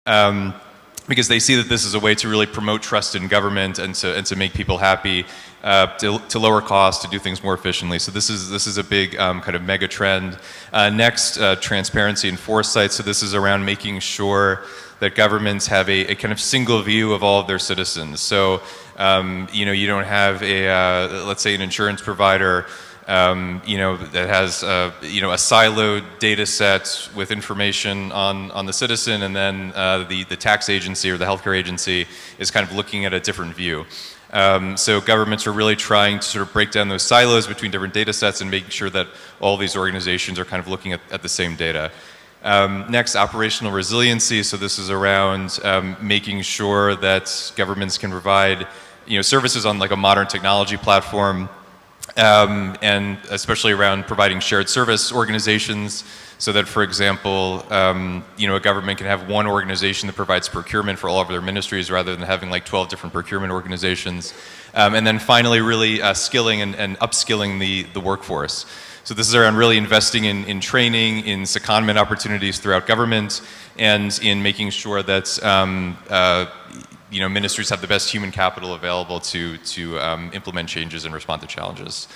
because they see that this is a way to really promote trust in government and to make people happy, to lower costs, to do things more efficiently. So this is a big kind of mega trend. Next, transparency and foresight. So this is around making sure that governments have a kind of single view of all of their citizens. So you don't have let's say an insurance provider that has a siloed data set with information on the citizen, and then the tax agency or the healthcare agency is kind of looking at a different view. So governments are really trying to sort of break down those silos between different data sets and making sure that all these organizations are kind of looking at the same data. Next, operational resiliency. So this is around making sure that governments can provide services on like a modern technology platform. And especially around providing shared service organizations, so that, for example, a government can have one organization that provides procurement for all of their ministries rather than having like 12 different procurement organizations. And then finally, really skilling and upskilling the workforce. So this is around really investing in training, in secondment opportunities throughout government, and in making sure that ministries have the best human capital available to implement changes and respond to challenges.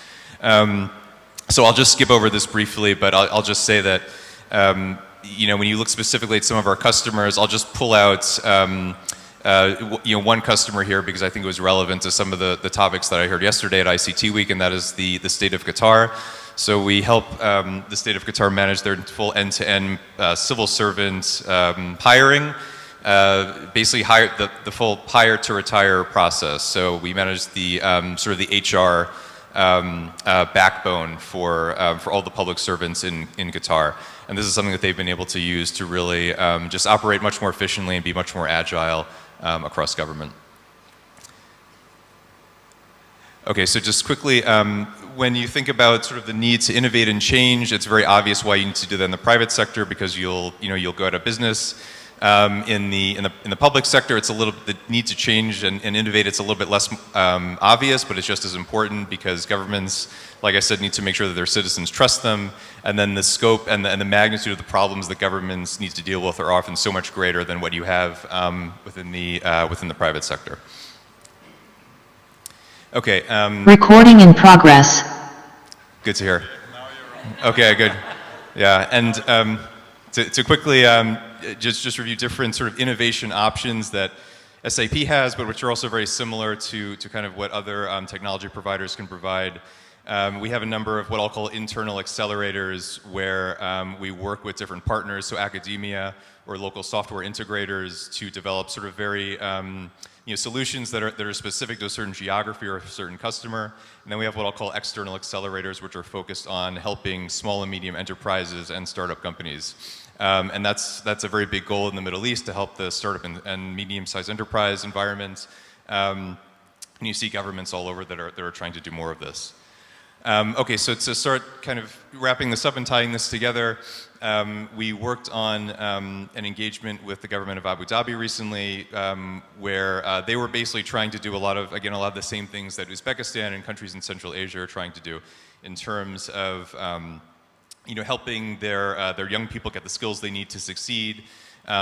So I'll just skip over this briefly, but I'll just say that when you look specifically at some of our customers, I'll just pull out one customer here because I think it was relevant to some of the topics that I heard yesterday at ICT Week, and that is the state of Qatar. So we help the state of Qatar manage their full end-to-end civil servant hiring. Basically hire the full hire to retire process. So we manage the sort of the HR backbone for all the public servants in Qatar. And this is something that they've been able to use to really just operate much more efficiently and be much more agile across government. Okay, so just quickly, when you think about sort of the need to innovate and change, it's very obvious why you need to do that in the private sector, because you'll go out of business. In the public sector, it's the need to change and innovate. It's a little bit less obvious, but it's just as important, because governments, like I said, need to make sure that their citizens trust them, and then the scope and the magnitude of the problems that governments need to deal with are often so much greater than what you have within the private sector. Okay. Recording in progress. Good to hear. Okay, good. Yeah, and to quickly just review different sort of innovation options that SAP has, but which are also very similar to kind of what other technology providers can provide. We have a number of what I'll call internal accelerators, where we work with different partners, so academia or local software integrators, to develop sort of very solutions that are specific to a certain geography or a certain customer. And then we have what I'll call external accelerators, which are focused on helping small and medium enterprises and startup companies. And that's a very big goal in the Middle East, to help the startup and medium-sized enterprise environment. And you see governments all over that are trying to do more of this. Okay, so to start kind of wrapping this up and tying this together, we worked on an engagement with the government of Abu Dhabi recently, where they were basically trying to do a lot of the same things that Uzbekistan and countries in Central Asia are trying to do, in terms of helping their young people get the skills they need to succeed,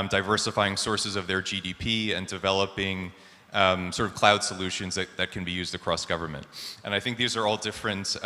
diversifying sources of their GDP, and developing sort of cloud solutions that can be used across government. And I think these are all different.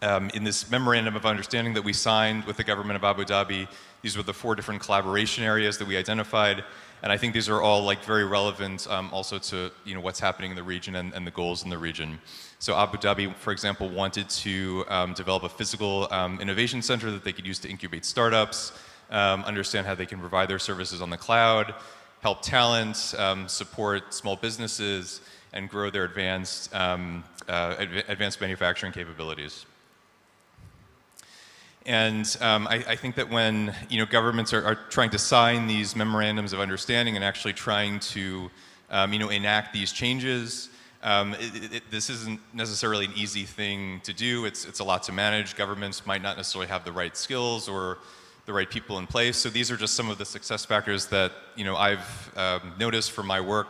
In this memorandum of understanding that we signed with the government of Abu Dhabi, these were the 4 different collaboration areas that we identified. And I think these are all very relevant also to what's happening in the region and the goals in the region. So Abu Dhabi, for example, wanted to develop a physical innovation center that they could use to incubate startups, understand how they can provide their services on the cloud, help talent, support small businesses, and grow their advanced manufacturing capabilities. And I think that when governments are trying to sign these memorandums of understanding and actually trying to enact these changes, this isn't necessarily an easy thing to do. It's a lot to manage. Governments might not necessarily have the right skills or the right people in place. So these are just some of the success factors that I've noticed from my work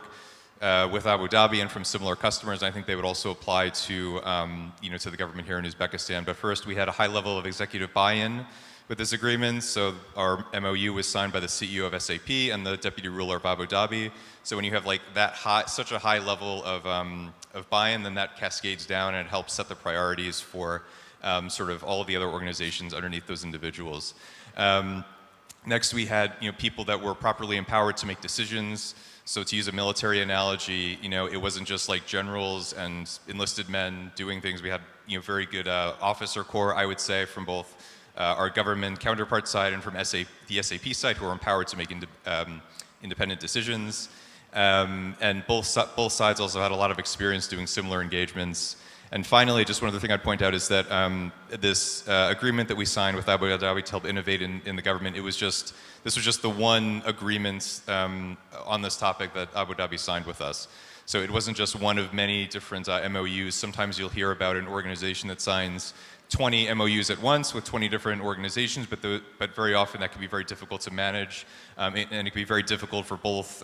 with Abu Dhabi and from similar customers. I think they would also apply to to the government here in Uzbekistan. But first, we had a high level of executive buy-in with this agreement. So our MOU was signed by the CEO of SAP and the deputy ruler of Abu Dhabi. So when you have like that such a high level of buy-in, then that cascades down and it helps set the priorities for sort of all of the other organizations underneath those individuals. Next, we had people that were properly empowered to make decisions. So to use a military analogy, it wasn't just like generals and enlisted men doing things. We had very good officer corps, I would say, from both our government counterpart side and from the SAP side, who are empowered to make independent decisions. And both sides also had a lot of experience doing similar engagements. And finally, just one other thing I'd point out is that this agreement that we signed with Abu Dhabi to help innovate in the government, this was just the one agreement on this topic that Abu Dhabi signed with us. So it wasn't just one of many different MOUs. Sometimes you'll hear about an organization that signs 20 MOUs at once with 20 different organizations, but very often that can be very difficult to manage, and it can be very difficult for both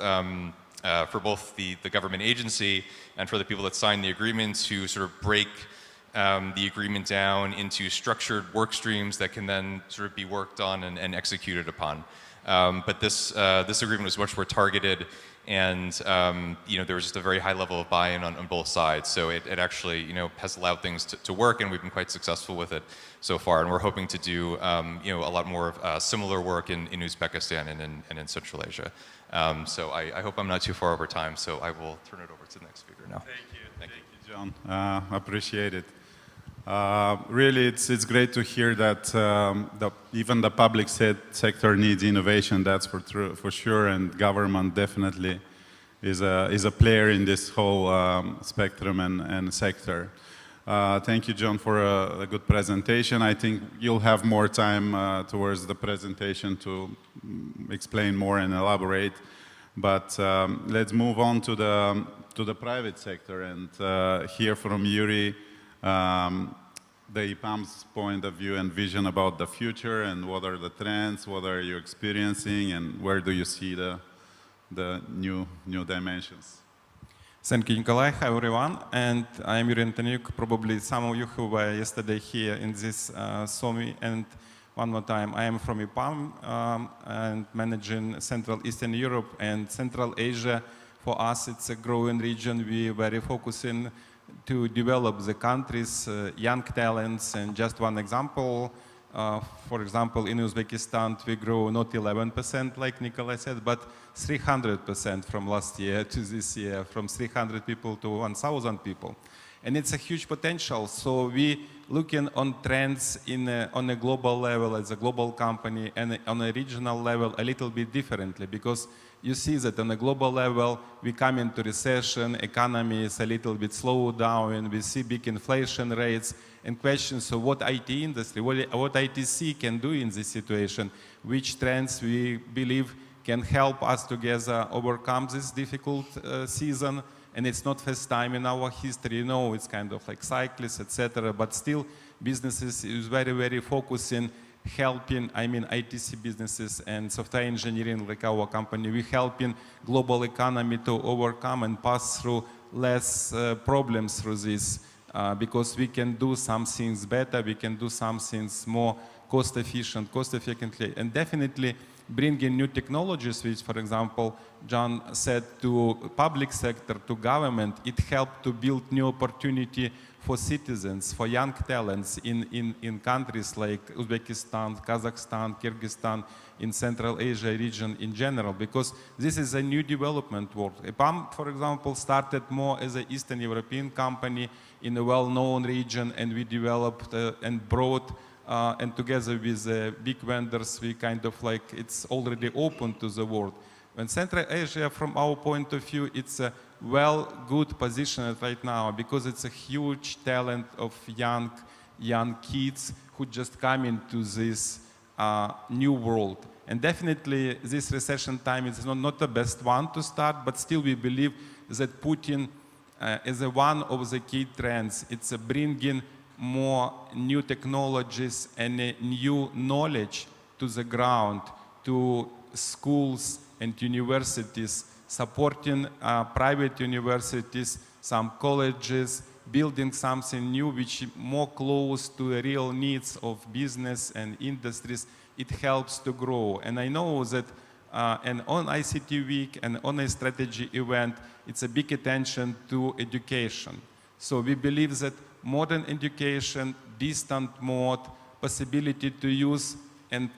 the government agency and for the people that sign the agreement to sort of break the agreement down into structured work streams that can then sort of be worked on and executed upon. But this agreement was much more targeted, and there was just a very high level of buy-in on both sides. So it actually has allowed things to work, and we've been quite successful with it so far. And we're hoping to do a lot more similar work in Uzbekistan and in Central Asia. So I hope I'm not too far over time, so I will turn it over to the next speaker now. Thank you, John. Appreciate it. Really, it's great to hear that even the public sector needs innovation. That's for sure, and government definitely is a player in this whole spectrum and sector. Thank you, John, for a good presentation. I think you'll have more time towards the presentation to explain more and elaborate. But let's move on to the private sector and hear from Yurii the EPAM's point of view and vision about the future, and what are the trends, what are you experiencing, and where do you see the new dimensions? Thank you, Nikolay. Hi, everyone. And I am Yurii Antoniuk. Probably some of you who were yesterday here in this saw me. And one more time, I am from EPAM and managing Central Eastern Europe and Central Asia. For us, it's a growing region. We are very focusing to develop the country's young talents. And just one example, for example, in Uzbekistan, we grow not 11%, like Nikolay said, but 300% from last year to this year, from 300 people to 1,000 people. And it's a huge potential. So we looking on trends on a global level as a global company, and on a regional level a little bit differently, because you see that on a global level we come into recession, economy is a little bit slowed down, and we see big inflation rates and questions of what IT industry, what ITC can do in this situation, which trends we believe can help us together overcome this difficult season. And it's not first time in our history, it's kind of like cyclists, etc. But still, businesses is very, very focusing, helping, ITC businesses and software engineering, like our company, we helping global economy to overcome and pass through less problems through this, because we can do some things better, we can do some things more cost effectively, and definitely bringing new technologies, which, for example, John said, to public sector, to government, it helped to build new opportunity for citizens, for young talents in countries like Uzbekistan, Kazakhstan, Kyrgyzstan, in Central Asia region in general, because this is a new development world. EPAM, for example, started more as an Eastern European company in a well-known region, and we developed and brought and together with big vendors, we kind of like, it's already open to the world. When Central Asia, from our point of view, it's a good position right now, because it's a huge talent of young kids who just come into this new world. And definitely this recession time is not the best one to start, but still we believe that Putin is one of the key trends. It's bringing more new technologies and new knowledge to the ground, to schools and universities, supporting private universities, some colleges, building something new which is more close to the real needs of business and industries, it helps to grow. And I know that and on ICT Week and on a strategy event, it's a big attention to education. So we believe that modern education, distant mode, possibility to use and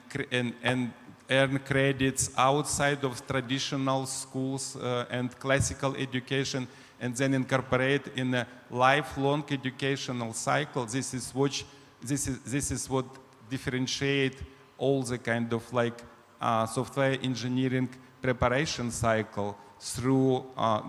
earn credits outside of traditional schools and classical education, and then incorporate in a lifelong educational cycle. This is what differentiate all the kind of like software engineering preparation cycle through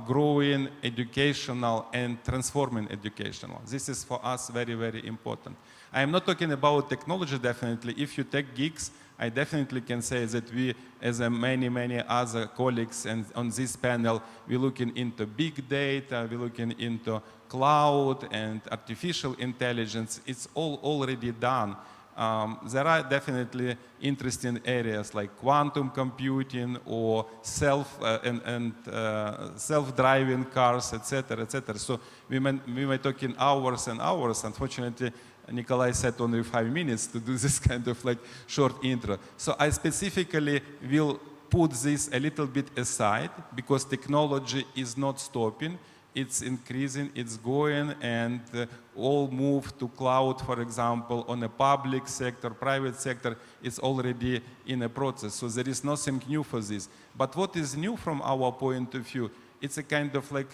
growing educational and transforming educational. This is for us very, very important. I am not talking about technology, definitely. If you tech geeks, I definitely can say that we, as many, many other colleagues and on this panel, we're looking into big data, we're looking into cloud and artificial intelligence. It's all already done. There are definitely interesting areas like quantum computing or self-driving cars, etc., etc. So we were talking hours and hours. Unfortunately, Nikolay said only 5 minutes to do this kind of like short intro. So I specifically will put this a little bit aside because technology is not stopping. It's increasing, it's going, and all move to cloud, for example, on a public sector, private sector, it's already in a process. So there is nothing new for this. But what is new from our point of view, it's a kind of like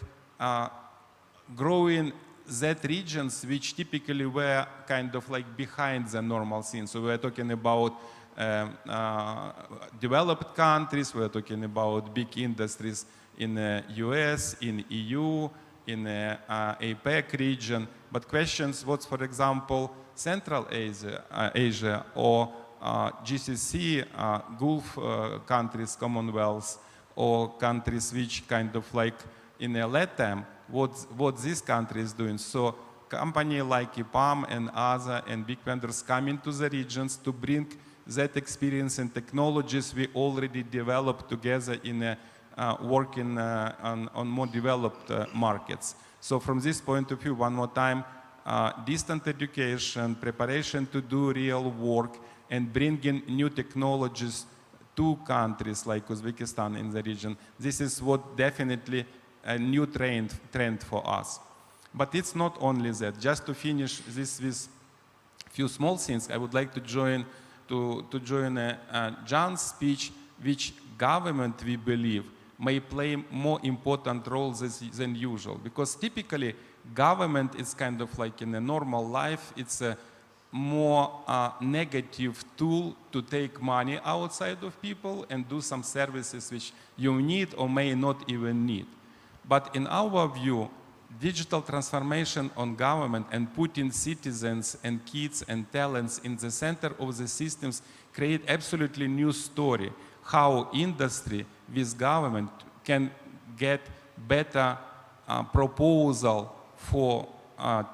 growing that regions which typically were kind of like behind the normal scene. So we're talking about developed countries, we're talking about big industries in the US, in EU, in the APEC region. But questions, what's, for example, Central Asia or GCC, Gulf countries, Commonwealth, or countries which kind of like in a LATAM, what this country is doing. So company like EPAM and other and big vendors come into the regions to bring that experience and technologies we already developed together in a working on more developed markets. So from this point of view, one more time, distant education, preparation to do real work, and bringing new technologies to countries like Uzbekistan in the region. This is what definitely a new trend for us. But it's not only that. Just to finish this with few small things, I would like to join John's speech, which government, we believe, may play more important roles than usual. Because typically, government is kind of like in a normal life, it's a more negative tool to take money outside of people and do some services which you need or may not even need. But in our view, digital transformation on government and putting citizens and kids and talents in the center of the systems create absolutely new story. How industry with government can get better proposal for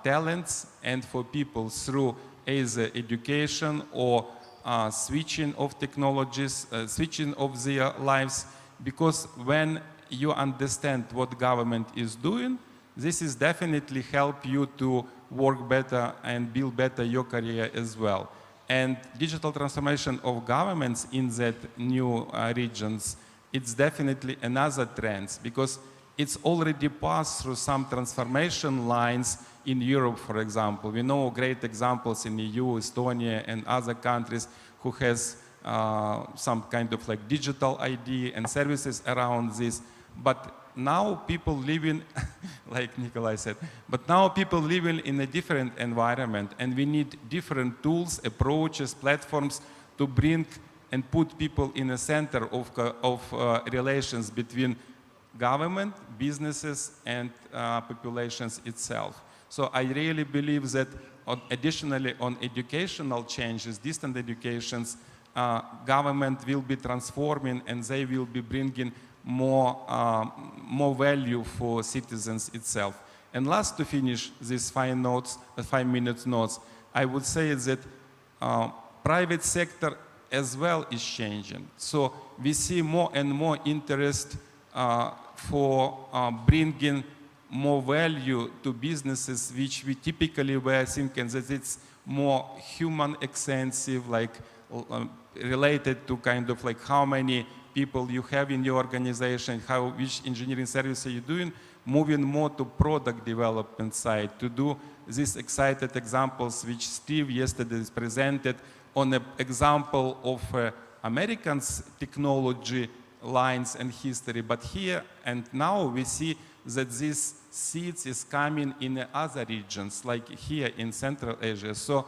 talents and for people through either education or switching of technologies, switching of their lives. Because when you understand what government is doing, this is definitely help you to work better and build better your career as well. And digital transformation of governments in that new regions, it's definitely another trend because it's already passed through some transformation lines in Europe, for example. We know great examples in EU, Estonia, and other countries who has some kind of like digital ID and services around this. But now people living, like Nikolay said, but now people living in a different environment, and we need different tools, approaches, platforms to bring and put people in the center of relations between government, businesses, and populations itself. So I really believe that additionally on educational changes, distant educations, government will be transforming and they will be bringing more value for citizens itself. And last, to finish these 5-minute notes, I would say that private sector as well is changing. So we see more and more interest for bringing more value to businesses which we typically were thinking that it's more human extensive, like related to kind of like how many people you have in your organization, which engineering service are you doing, moving more to product development side, to do these excited examples which Steve yesterday presented on an example of Americans' technology lines and history. But here and now we see that these seeds is coming in other regions, like here in Central Asia. So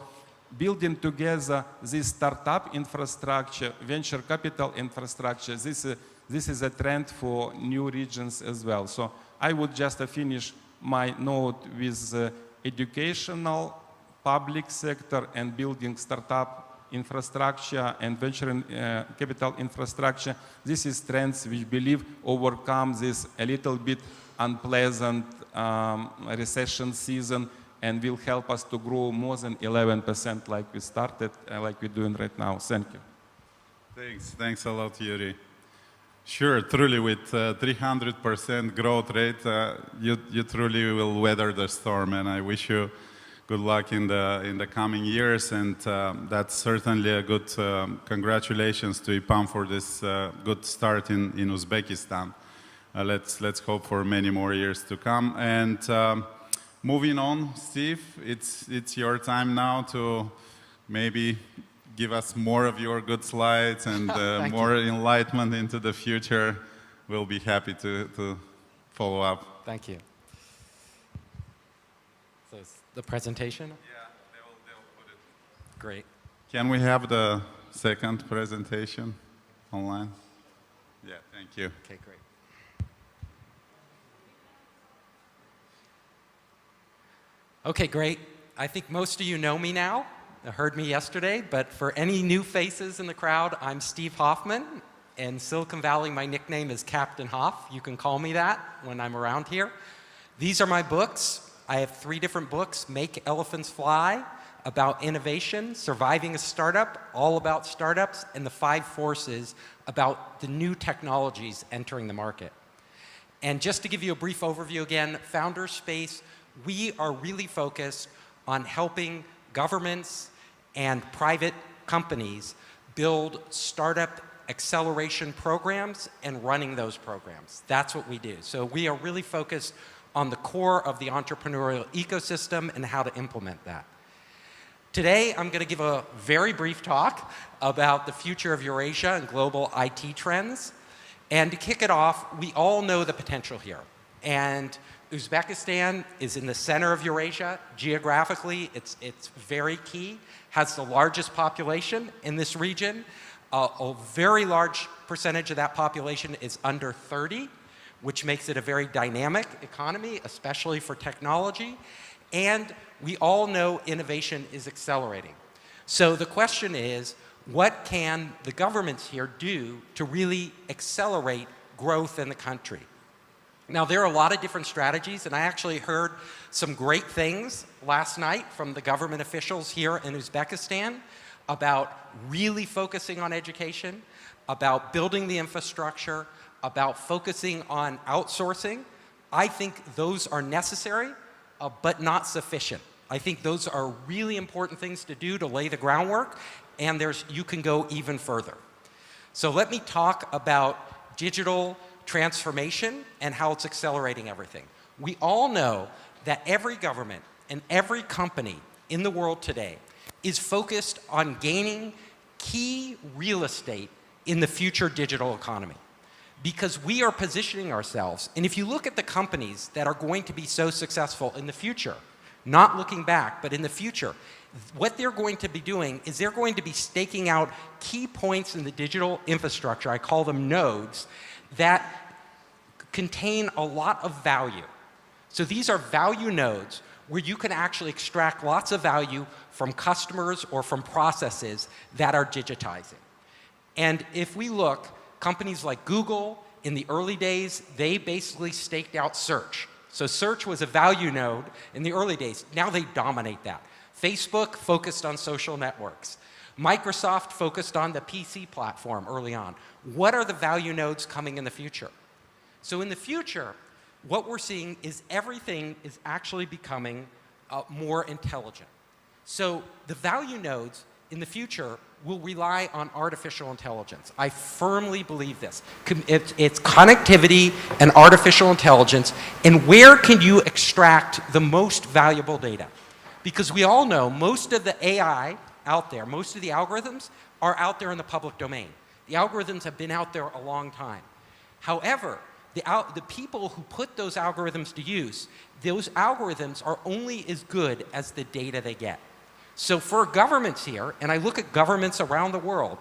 building together this startup infrastructure, venture capital infrastructure, this is a trend for new regions as well. So I would just finish my note with educational, public sector, and building startup infrastructure and venture capital infrastructure. This is trends which believe overcome this a little bit unpleasant recession season and will help us to grow more than 11% like we started, like we're doing right now. Thank you. Thanks a lot, Yurii. Sure, truly with 300% growth rate, you truly will weather the storm, and I wish you good luck in the coming years, and that's certainly a good congratulations to EPAM for this good start in Uzbekistan. Let's hope for many more years to come. And moving on, Steve, it's your time now to maybe give us more of your good slides and more enlightenment into the future. We'll be happy to follow up. Thank you. So it's the presentation? Yeah, they'll put it. Great. Can we have the second presentation online? Yeah, thank you. Okay, great. Okay, great. I think most of you know me now. Heard me yesterday, but for any new faces in the crowd, I'm Steve Hoffman. In Silicon Valley, my nickname is Captain Hoff. You can call me that when I'm around here. These are my books. I have 3 different books: Make Elephants Fly, about innovation, Surviving a Startup, all about startups, and The 5 Forces, about the new technologies entering the market. And just to give you a brief overview again, Founder Space, we are really focused on helping governments and private companies build startup acceleration programs and running those programs. That's what we do. So we are really focused on the core of the entrepreneurial ecosystem and how to implement that. Today, I'm going to give a very brief talk about the future of Eurasia and global IT trends. And to kick it off, we all know the potential here. And Uzbekistan is in the center of Eurasia. Geographically, it's very key, has the largest population in this region. A very large percentage of that population is under 30, which makes it a very dynamic economy, especially for technology. And we all know innovation is accelerating. So the question is, what can the governments here do to really accelerate growth in the country? Now, there are a lot of different strategies, and I actually heard some great things last night from the government officials here in Uzbekistan about really focusing on education, about building the infrastructure, about focusing on outsourcing. I think those are necessary, but not sufficient. I think those are really important things to do to lay the groundwork, and you can go even further. So let me talk about digital transformation and how it's accelerating everything. We all know that every government and every company in the world today is focused on gaining key real estate in the future digital economy, because we are positioning ourselves. And if you look at the companies that are going to be so successful in the future, not looking back, but in the future, what they're going to be doing is they're going to be staking out key points in the digital infrastructure, I call them nodes, that contain a lot of value. So these are value nodes where you can actually extract lots of value from customers or from processes that are digitizing. And if we look, companies like Google, in the early days, they basically staked out search. So search was a value node in the early days. Now they dominate that. Facebook focused on social networks. Microsoft focused on the PC platform early on. What are the value nodes coming in the future? So in the future, what we're seeing is everything is actually becoming more intelligent. So the value nodes in the future will rely on artificial intelligence. I firmly believe this. It's connectivity and artificial intelligence, and where can you extract the most valuable data? Because we all know most of the AI out there, most of the algorithms are out there in the public domain. The algorithms have been out there a long time. However, the people who put those algorithms to use, those algorithms are only as good as the data they get. So for governments here, and I look at governments around the world,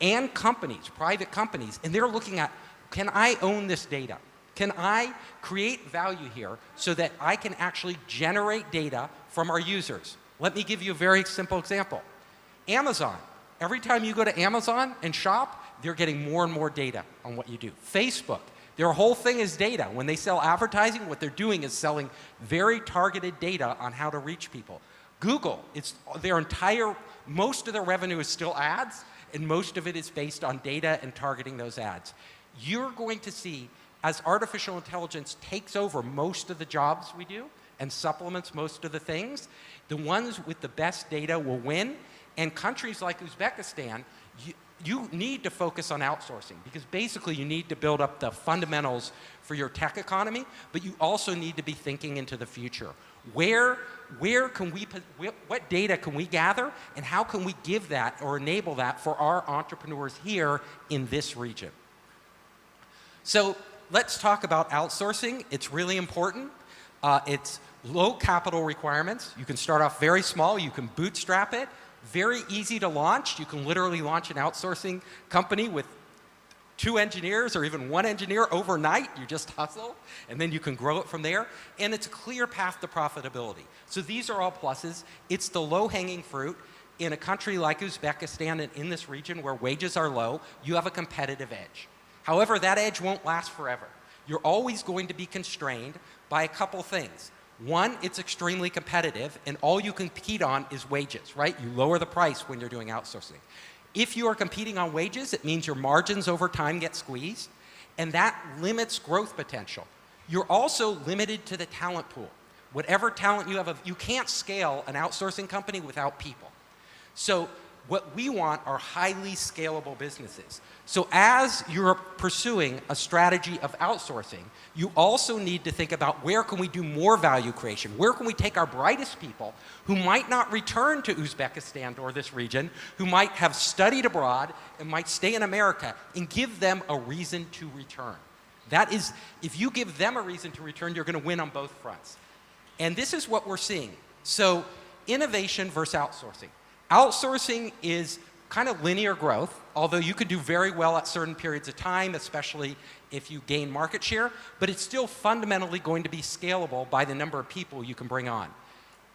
and companies, private companies, and they're looking at, can I own this data? Can I create value here so that I can actually generate data from our users? Let me give you a very simple example. Amazon. Every time you go to Amazon and shop, they're getting more and more data on what you do. Facebook. Their whole thing is data. When they sell advertising, what they're doing is selling very targeted data on how to reach people. Google, most of their revenue is still ads, and most of it is based on data and targeting those ads. You're going to see, as artificial intelligence takes over most of the jobs we do and supplements most of the things, the ones with the best data will win. And countries like Uzbekistan, you need to focus on outsourcing, because basically you need to build up the fundamentals for your tech economy, but you also need to be thinking into the future. What data can we gather, and how can we give that or enable that for our entrepreneurs here in this region? So let's talk about outsourcing. It's really important. It's low capital requirements. You can start off very small. You can bootstrap it. Very easy to launch. You can literally launch an outsourcing company with 2 engineers or even 1 engineer overnight. You just hustle, and then you can grow it from there. And it's a clear path to profitability. So these are all pluses. It's the low-hanging fruit. In a country like Uzbekistan and in this region where wages are low, you have a competitive edge. However, that edge won't last forever. You're always going to be constrained by a couple things. One, it's extremely competitive, and all you compete on is wages, right? You lower the price when you're doing outsourcing. If you are competing on wages, it means your margins over time get squeezed, and that limits growth potential. You're also limited to the talent pool. Whatever talent you have, you can't scale an outsourcing company without people. So what we want are highly scalable businesses. So as you're pursuing a strategy of outsourcing, you also need to think about, where can we do more value creation? Where can we take our brightest people who might not return to Uzbekistan or this region, who might have studied abroad and might stay in America, and give them a reason to return? That is, if you give them a reason to return, you're going to win on both fronts. And this is what we're seeing. So innovation versus outsourcing. Outsourcing is kind of linear growth, although you could do very well at certain periods of time, especially if you gain market share, but it's still fundamentally going to be scalable by the number of people you can bring on.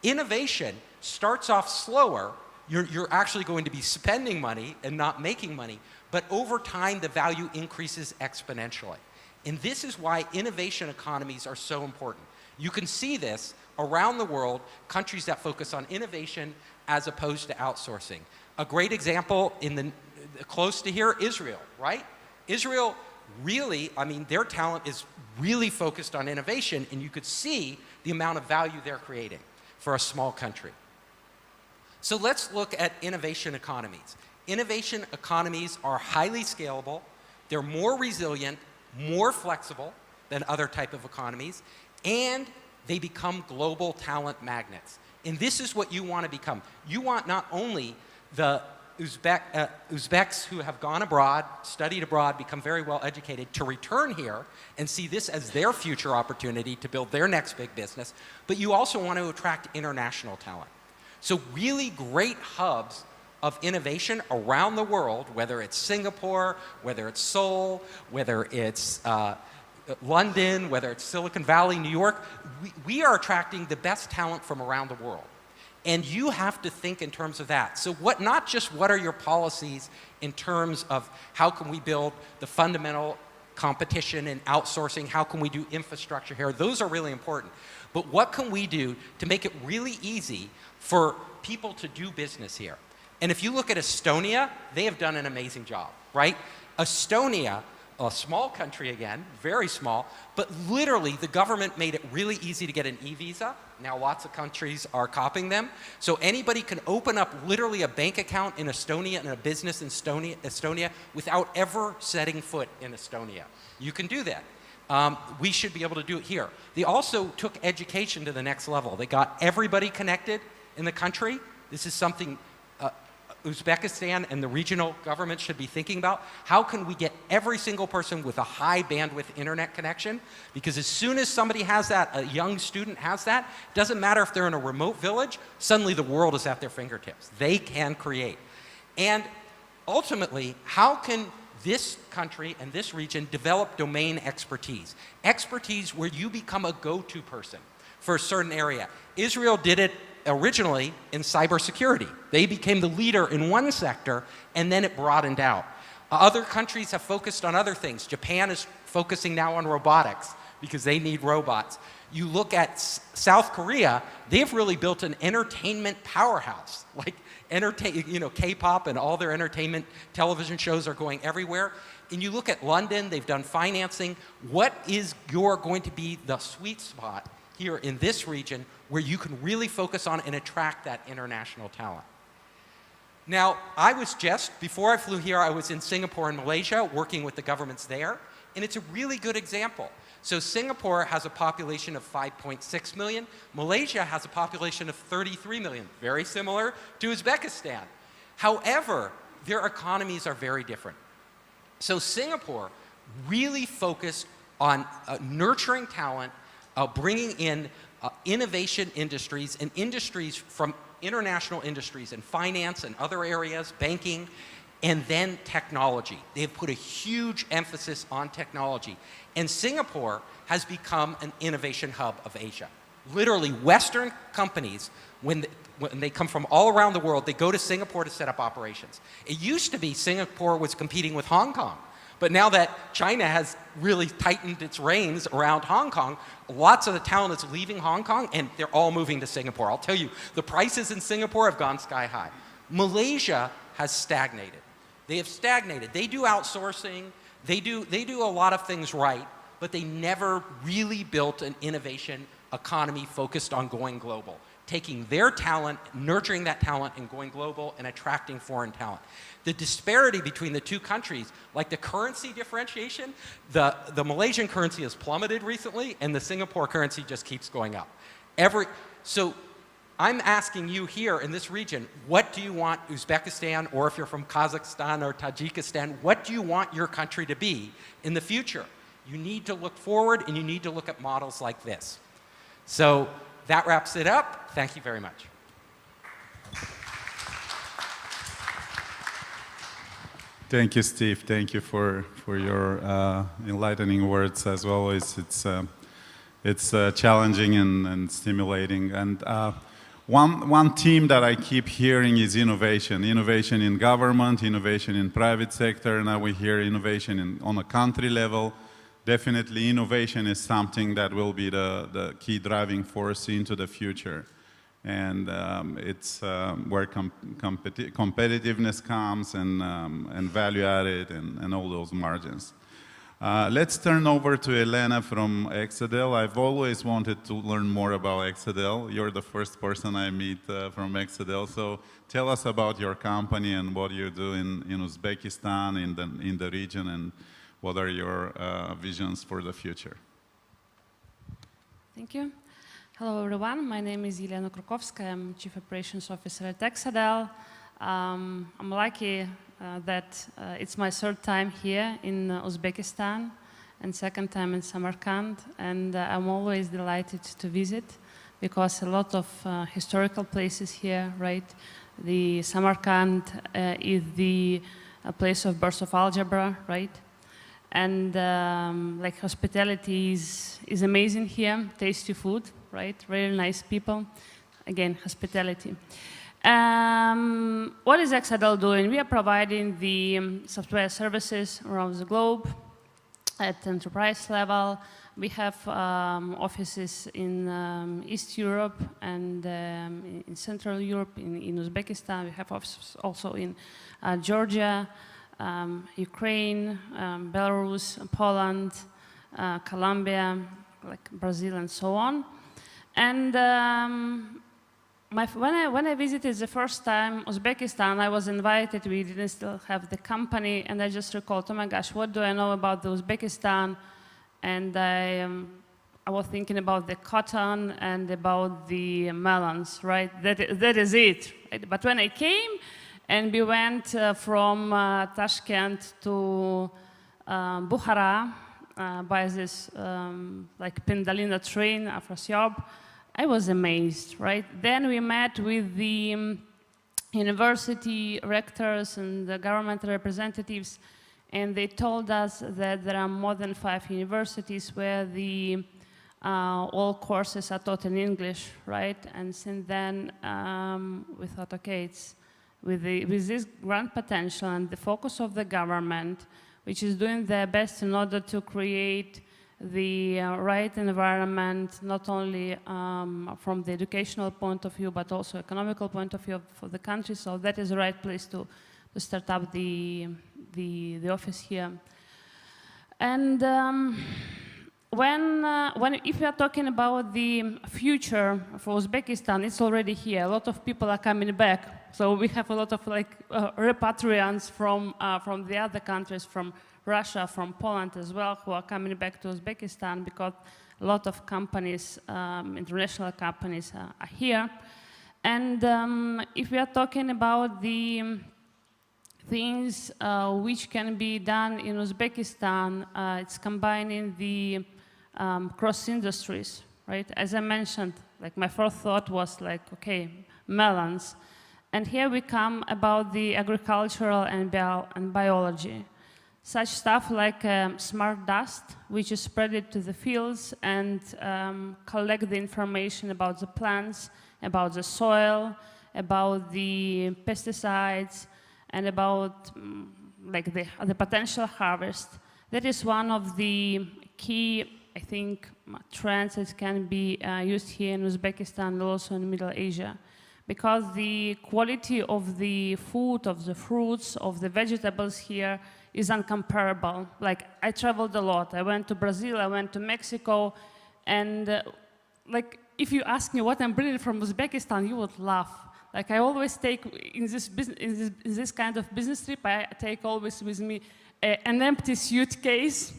Innovation starts off slower. You're actually going to be spending money and not making money, but over time the value increases exponentially. And this is why innovation economies are so important. You can see this around the world, countries that focus on innovation as opposed to outsourcing. A great example close to here, Israel, right? Israel really, their talent is really focused on innovation, and you could see the amount of value they're creating for a small country. So let's look at innovation economies. Innovation economies are highly scalable, they're more resilient, more flexible than other type of economies, and they become global talent magnets. And this is what you want to become. You want not only the Uzbeks who have gone abroad, studied abroad, become very well educated, to return here and see this as their future opportunity to build their next big business, but you also want to attract international talent. So really great hubs of innovation around the world, whether it's Singapore, whether it's Seoul, whether it's London, whether it's Silicon Valley, New York, we are attracting the best talent from around the world. And you have to think in terms of that. So not just what are your policies in terms of how can we build the fundamental competition and outsourcing, how can we do infrastructure here, those are really important. But what can we do to make it really easy for people to do business here? And if you look at Estonia, they have done an amazing job, right? Estonia a small country again, very small, but literally the government made it really easy to get an e-visa. Now lots of countries are copying them. So anybody can open up literally a bank account in Estonia and a business in Estonia without ever setting foot in Estonia. You can do that. We should be able to do it here. They also took education to the next level. They got everybody connected in the country. This is something Uzbekistan and the regional government should be thinking about. How can we get every single person with a high bandwidth internet connection? Because as soon as somebody has that, a young student has that, doesn't matter if they're in a remote village, suddenly the world is at their fingertips. They can create. And ultimately, how can this country and this region develop domain expertise? Expertise where you become a go-to person for a certain area. Israel did it originally in cybersecurity. They became the leader in one sector, and then it broadened out. Other countries have focused on other things. Japan is focusing now on robotics because they need robots. You look at South Korea, they've really built an entertainment powerhouse. Like K-pop and all their entertainment television shows are going everywhere. And you look at London, they've done financing. What is going to be the sweet spot here in this region where you can really focus on and attract that international talent? Now, before I flew here, I was in Singapore and Malaysia working with the governments there, and it's a really good example. So Singapore has a population of 5.6 million. Malaysia has a population of 33 million, very similar to Uzbekistan. However, their economies are very different. So Singapore really focused on nurturing talent, bringing in innovation industries and industries from international industries in finance and other areas, banking, and then technology. They've put a huge emphasis on technology. And Singapore has become an innovation hub of Asia. Literally, Western companies, when they come from all around the world, they go to Singapore to set up operations. It used to be Singapore was competing with Hong Kong. But now that China has really tightened its reins around Hong Kong, lots of the talent is leaving Hong Kong and they're all moving to Singapore. I'll tell you, the prices in Singapore have gone sky high. Malaysia has stagnated. They have stagnated. They do outsourcing, they do a lot of things right, but they never really built an innovation economy focused on going global, taking their talent, nurturing that talent, and going global and attracting foreign talent. The disparity between the two countries, like the currency differentiation, the Malaysian currency has plummeted recently, and the Singapore currency just keeps going up. So I'm asking you here in this region, what do you want Uzbekistan, or if you're from Kazakhstan or Tajikistan, what do you want your country to be in the future? You need to look forward, and you need to look at models like this. So that wraps it up. Thank you very much. Thank you, Steve. Thank you for your enlightening words. As always, it's challenging and stimulating. And one theme that I keep hearing is innovation. Innovation in government, innovation in private sector. Now we hear innovation on a country level. Definitely innovation is something that will be the key driving force into the future. And it's where competitiveness comes and value added and all those margins. Let's turn over to Elena from Exadel. I've always wanted to learn more about Exadel. You're the first person I meet from Exadel. So tell us about your company and what you do in Uzbekistan, in the region, and what are your visions for the future? Thank you. Hello, everyone. My name is Elena Krukovskaya. I'm Chief Operations Officer at Exadel. I'm lucky that it's my third time here in Uzbekistan and second time in Samarkand. And I'm always delighted to visit because a lot of historical places here, right? The Samarkand is the place of birth of algebra, right? And like hospitality is amazing here, tasty food, right? Really nice people. Again, hospitality. What is Exadel doing? We are providing the software services around the globe at enterprise level. We have offices in East Europe and in Central Europe, in Uzbekistan. We have offices also in Georgia, Ukraine, Belarus, Poland, Colombia, like Brazil and so on. And when I visited the first time Uzbekistan, I was invited, we didn't still have the company, and I just recalled, oh my gosh, what do I know about the Uzbekistan? And I was thinking about the cotton and about the melons, right? That is it. Right? But when I came and we went from Tashkent to Bukhara by this like Pendalina train, Afrasiab, I was amazed, right? Then we met with the university rectors and the government representatives, and they told us that there are more than 5 universities where the all courses are taught in English, right? And since then, we thought, okay, it's with this grand potential and the focus of the government, which is doing their best in order to create the right environment, not only from the educational point of view, but also economical point of view for the country. So that is the right place to start up the office here. And if we are talking about the future for Uzbekistan, it's already here. A lot of people are coming back. So we have a lot of like repatriants from the other countries, from Russia, from Poland as well, who are coming back to Uzbekistan because a lot of companies, international companies are here. And if we are talking about the things which can be done in Uzbekistan, it's combining the cross industries, right? As I mentioned, like my first thought was like, okay, melons. And here we come about the agricultural and biology. Such stuff like smart dust, which is spread to the fields and collect the information about the plants, about the soil, about the pesticides, and about like the potential harvest. That is one of the key, I think, trends that can be used here in Uzbekistan and also in Middle Asia. Because the quality of the food, of the fruits, of the vegetables here is uncomparable. Like, I traveled a lot. I went to Brazil, I went to Mexico, and like, if you ask me what I'm bringing from Uzbekistan, you would laugh. Like, I always take, in this kind of business trip, I take always with me an empty suitcase,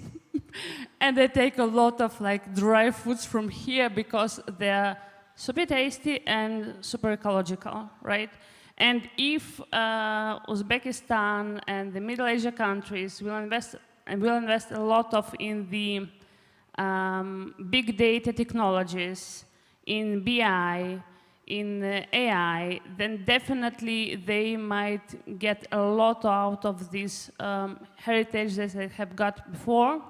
and I take a lot of like dry foods from here because they're super tasty and super ecological, right? And if Uzbekistan and the Middle Asia countries will invest a lot in the big data technologies, in BI, in AI, then definitely they might get a lot out of this heritage that they have got before.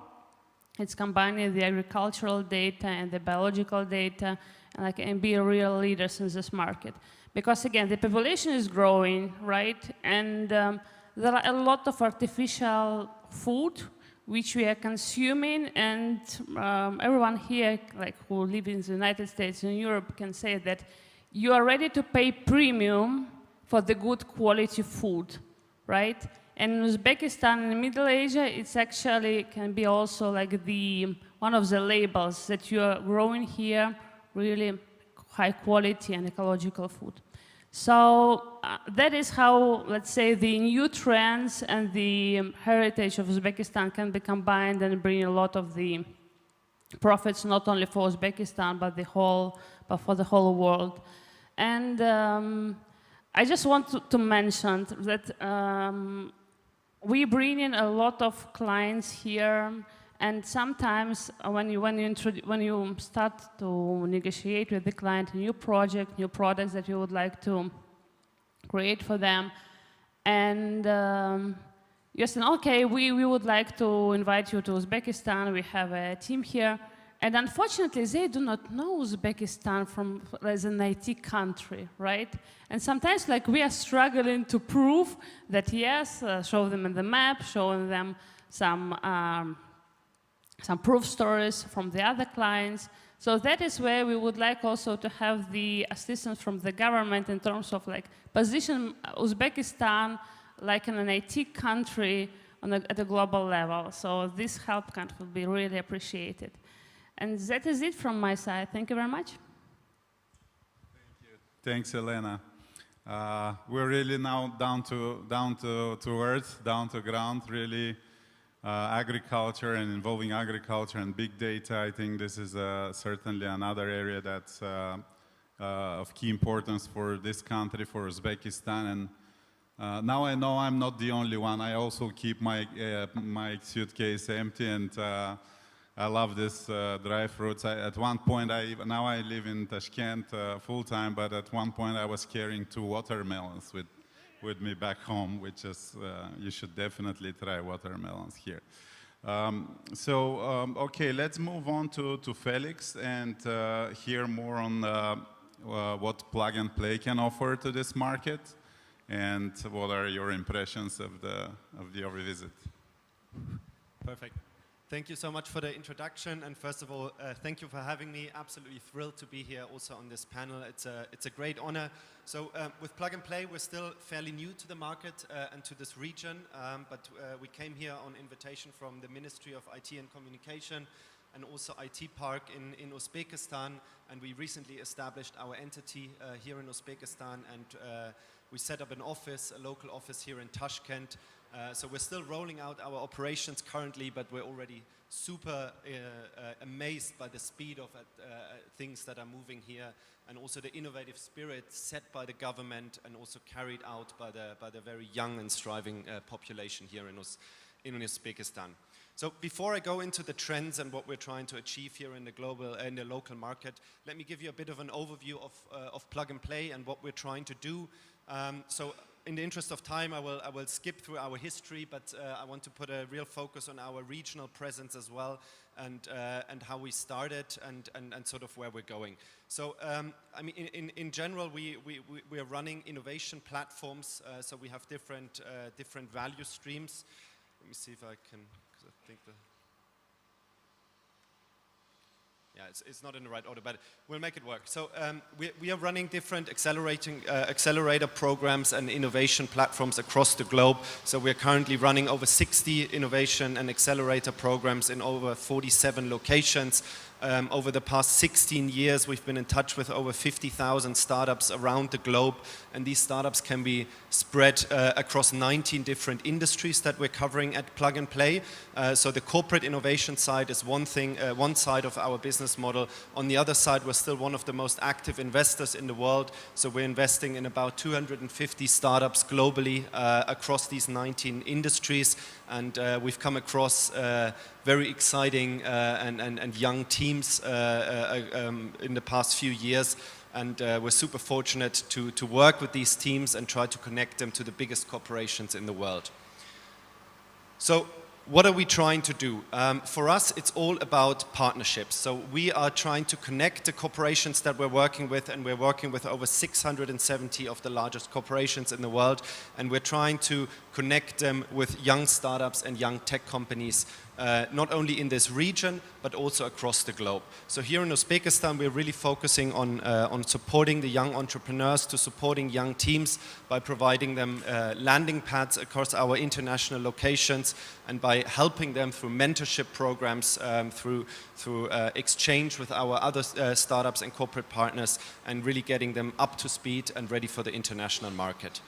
It's combining the agricultural data and the biological data, and be real leaders in this market. Because again, the population is growing, right? And there are a lot of artificial food which we are consuming, and everyone here, like who live in the United States and Europe, can say that you are ready to pay premium for the good quality food, right? And in Uzbekistan and Middle Asia, it's actually can be also like one of the labels that you are growing here really high quality and ecological food. So that is how, let's say, the new trends and the heritage of Uzbekistan can be combined and bring a lot of the profits, not only for Uzbekistan, but for the whole world. And I just want to mention that we bring in a lot of clients here, and sometimes when you start to negotiate with the client a new project, new products that you would like to create for them, and you're saying, okay, we would like to invite you to Uzbekistan, we have a team here, and unfortunately they do not know Uzbekistan as an IT country, right? And sometimes like we are struggling to prove that yes, show them in the map, showing them some proof stories from the other clients. So that is where we would like also to have the assistance from the government in terms of like position Uzbekistan like an IT country at a global level. So this help kind of will be really appreciated. And that is it from my side. Thank you very much. Thanks, Elena. We're really now down to earth, down to ground, really agriculture and involving agriculture and big data. I think this is certainly another area that's of key importance for this country, for Uzbekistan. And now I know I'm not the only one. I also keep my suitcase empty, and I love this dry fruits. At one point, now I live in Tashkent full-time, but at one point I was carrying 2 watermelons with me back home, which is, you should definitely try watermelons here. Okay, let's move on to Felix and hear more on what Plug and Play can offer to this market, and what are your impressions of your visit. Perfect. Thank you so much for the introduction, and first of all, thank you for having me. Absolutely thrilled to be here also on this panel. It's a great honor. So with Plug and Play, we're still fairly new to the market and to this region, but we came here on invitation from the Ministry of IT and Communication and also IT Park in Uzbekistan, and we recently established our entity here in Uzbekistan, and we set up an office, a local office here in Tashkent. So we're still rolling out our operations currently, but we're already super amazed by the speed of things that are moving here, and also the innovative spirit set by the government and also carried out by the very young and striving population here in Uzbekistan. So before I go into the trends and what we're trying to achieve here in the local market, let me give you a bit of an overview of Plug and Play and what we're trying to do. So in the interest of time, I will skip through our history, but I want to put a real focus on our regional presence as well, and how we started and sort of where we're going. So I mean, in general, we are running innovation platforms. So we have different value streams. Let me see if I can, because I think yeah, it's not in the right order, but we'll make it work. So we are running different accelerator programs and innovation platforms across the globe. So we're currently running over 60 innovation and accelerator programs in over 47 locations. Over the past 16 years, we've been in touch with over 50,000 startups around the globe, and these startups can be spread across 19 different industries that we're covering at Plug and Play. So the corporate innovation side is one thing, one side of our business model. On the other side, we're still one of the most active investors in the world. So we're investing in about 250 startups globally across these 19 industries, and we've come across very exciting and young teams in the past few years, and we're super fortunate to work with these teams and try to connect them to the biggest corporations in the world. So what are we trying to do? For us, it's all about partnerships. So we are trying to connect the corporations that we're working with, and we're working with over 670 of the largest corporations in the world, and we're trying to connect them with young startups and young tech companies, not only in this region, but also across the globe. So here in Uzbekistan, we're really focusing on supporting the young entrepreneurs, to supporting young teams by providing them landing pads across our international locations, and by helping them through mentorship programs, through exchange with our other startups and corporate partners, and really getting them up to speed and ready for the international market.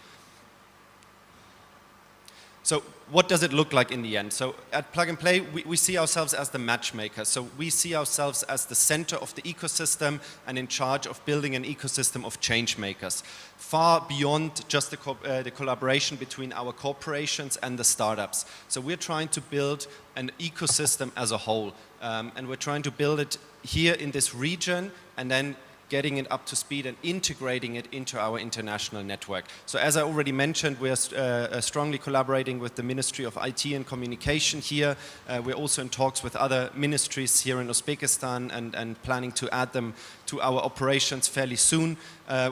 So what does it look like in the end? So at Plug and Play, we see ourselves as the matchmaker. So we see ourselves as the center of the ecosystem and in charge of building an ecosystem of change makers, far beyond just the collaboration between our corporations and the startups. So we're trying to build an ecosystem as a whole, and we're trying to build it here in this region, and then getting it up to speed and integrating it into our international network. So as I already mentioned, we are strongly collaborating with the Ministry of IT and Communication here. We're also in talks with other ministries here in Uzbekistan, and planning to add them to our operations fairly soon.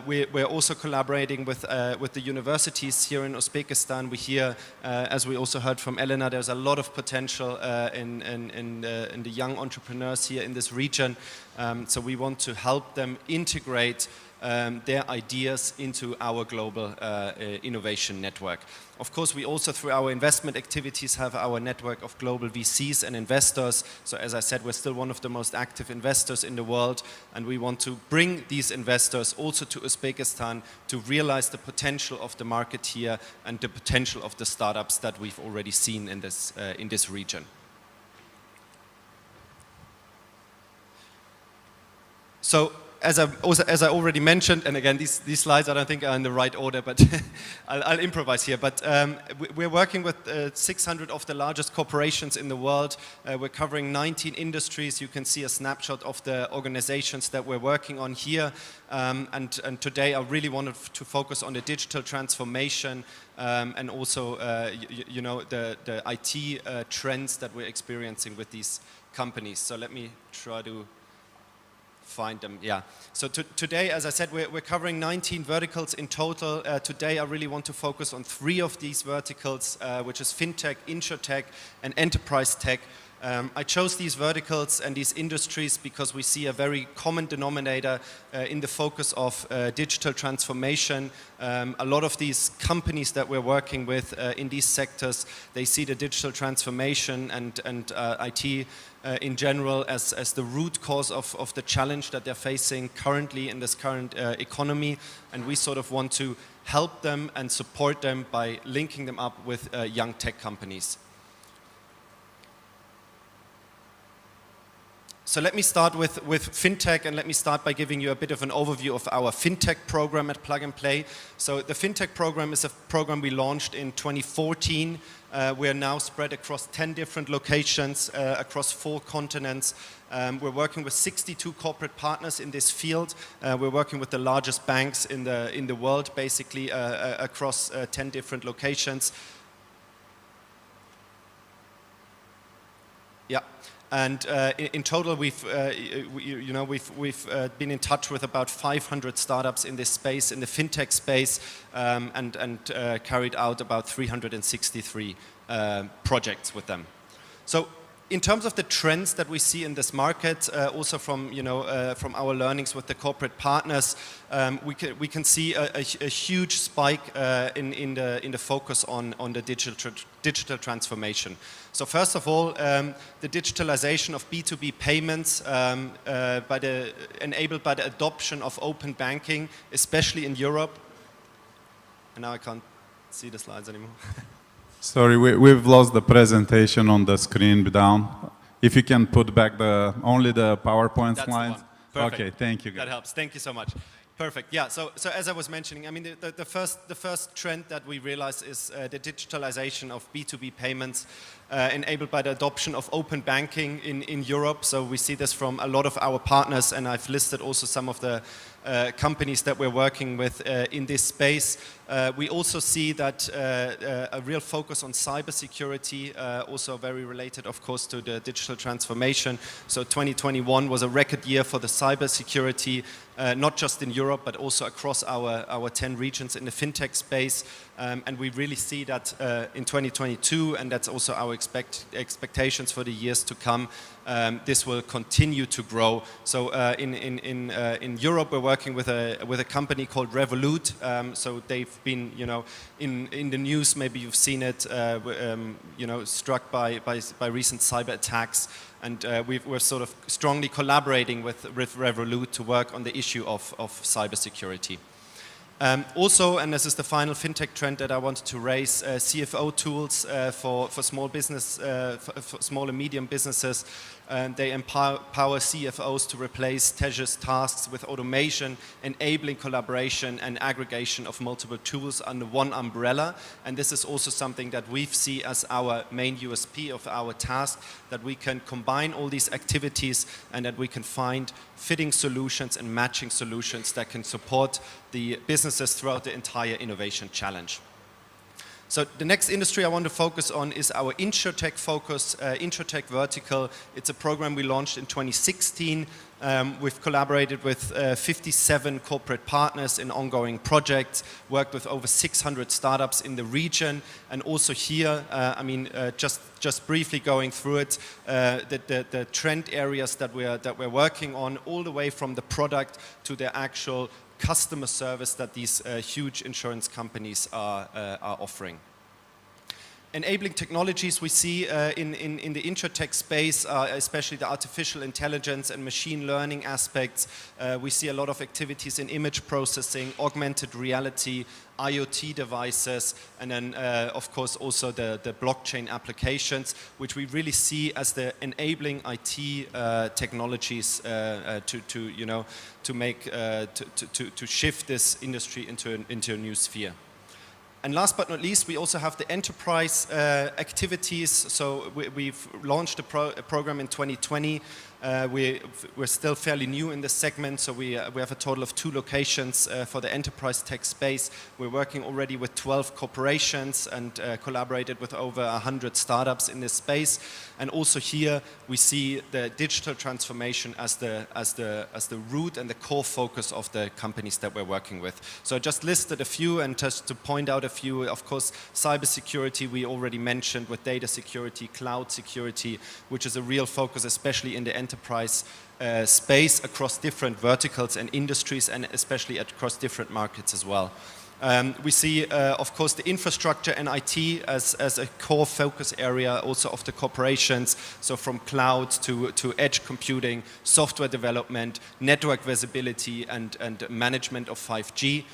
We're also collaborating with the universities here in Uzbekistan. We hear, as we also heard from Elena, there's a lot of potential in the young entrepreneurs here in this region. So we want to help them integrate their ideas into our global innovation network. Of course, we also, through our investment activities, have our network of global VCs and investors. So as I said, we're still one of the most active investors in the world, and we want to bring these investors also to Uzbekistan to realize the potential of the market here and the potential of the startups that we've already seen in this region. So, as I already mentioned, and again, these slides I don't think are in the right order, but I'll improvise here. But we're working with 600 of the largest corporations in the world. We're covering 19 industries. You can see a snapshot of the organizations that we're working on here. And today I really wanted to focus on the digital transformation and also you know, the IT trends that we're experiencing with these companies. So let me try to find them, yeah. So today, as I said, we're covering 19 verticals in total. Today I really want to focus on 3 of these verticals, which is fintech, insurtech, and enterprise tech. I chose these verticals and these industries because we see a very common denominator in the focus of digital transformation. A lot of these companies that we're working with in these sectors, they see the digital transformation and IT in general as the root cause of the challenge that they're facing currently in this current economy, and we sort of want to help them and support them by linking them up with young tech companies. So let me start with fintech, and let me start by giving you a bit of an overview of our fintech program at Plug and Play. So the fintech program is a program we launched in 2014. We are now spread across 10 different locations, across 4 continents. We're working with 62 corporate partners in this field. We're working with the largest banks in the world, basically across 10 different locations. Yeah. And in total, we've been in touch with about 500 startups in this space, in the fintech space, and carried out about 363 projects with them. So, in terms of the trends that we see in this market, also from from our learnings with the corporate partners, we can see a huge spike in the focus on the digital transformation. So first of all, the digitalization of B2B payments enabled by the adoption of open banking, especially in Europe. And now I can't see the slides anymore. Sorry, we've lost the presentation on the screen down. If you can put back only the PowerPoint slides. Okay, thank you. That helps. Thank you so much. Perfect. Yeah. So as I was mentioning, I mean, the first trend that we realize is the digitalization of B2B payments, enabled by the adoption of open banking in Europe. So we see this from a lot of our partners, and I've listed also some of the companies that we're working with in this space. We also see that a real focus on cybersecurity, also very related, of course, to the digital transformation. So 2021 was a record year for the cybersecurity, not just in Europe, but also across our 10 regions in the fintech space. And we really see that in 2022, and that's also our expectations for the years to come, this will continue to grow. So in Europe, we're working with a company called Revolut. So they've been, in the news. Maybe you've seen it. Struck by recent cyber attacks, and we're sort of strongly collaborating with Revolut to work on the issue of cybersecurity. Also, and this is the final fintech trend that I wanted to raise, CFO tools for small business, for small and medium businesses. They empower CFOs to replace tedious tasks with automation, enabling collaboration and aggregation of multiple tools under one umbrella. And this is also something that we see as our main USP of our task, that we can combine all these activities and that we can find fitting solutions and matching solutions that can support the businesses throughout the entire innovation challenge. So the next industry I want to focus on is our insurtech focus, insurtech vertical. It's a program we launched in 2016. We've collaborated with 57 corporate partners in ongoing projects, worked with over 600 startups in the region, and also here, just briefly going through it, the trend areas that we're working on, all the way from the product to the actual customer service that these huge insurance companies are offering. Enabling technologies we see in the InsurTech space, especially the artificial intelligence and machine learning aspects. We see a lot of activities in image processing, augmented reality, IoT devices, and then of course also the blockchain applications, which we really see as the enabling IT technologies to shift this industry into a new sphere. And last but not least, we also have the enterprise activities. So we've launched a program in 2020. We're still fairly new in this segment, so we have a total of 2 locations for the enterprise tech space. We're working already with 12 corporations and collaborated with over 100 startups in this space. And also here we see the digital transformation as the root and the core focus of the companies that we're working with. So I just listed a few, and just to point out a few, of course, cybersecurity we already mentioned, with data security, cloud security, which is a real focus, especially in the enterprise space across different verticals and industries, and especially across different markets as well. We see, of course, the infrastructure and IT as a core focus area also of the corporations. So from cloud to edge computing, software development, network visibility, and management of 5G.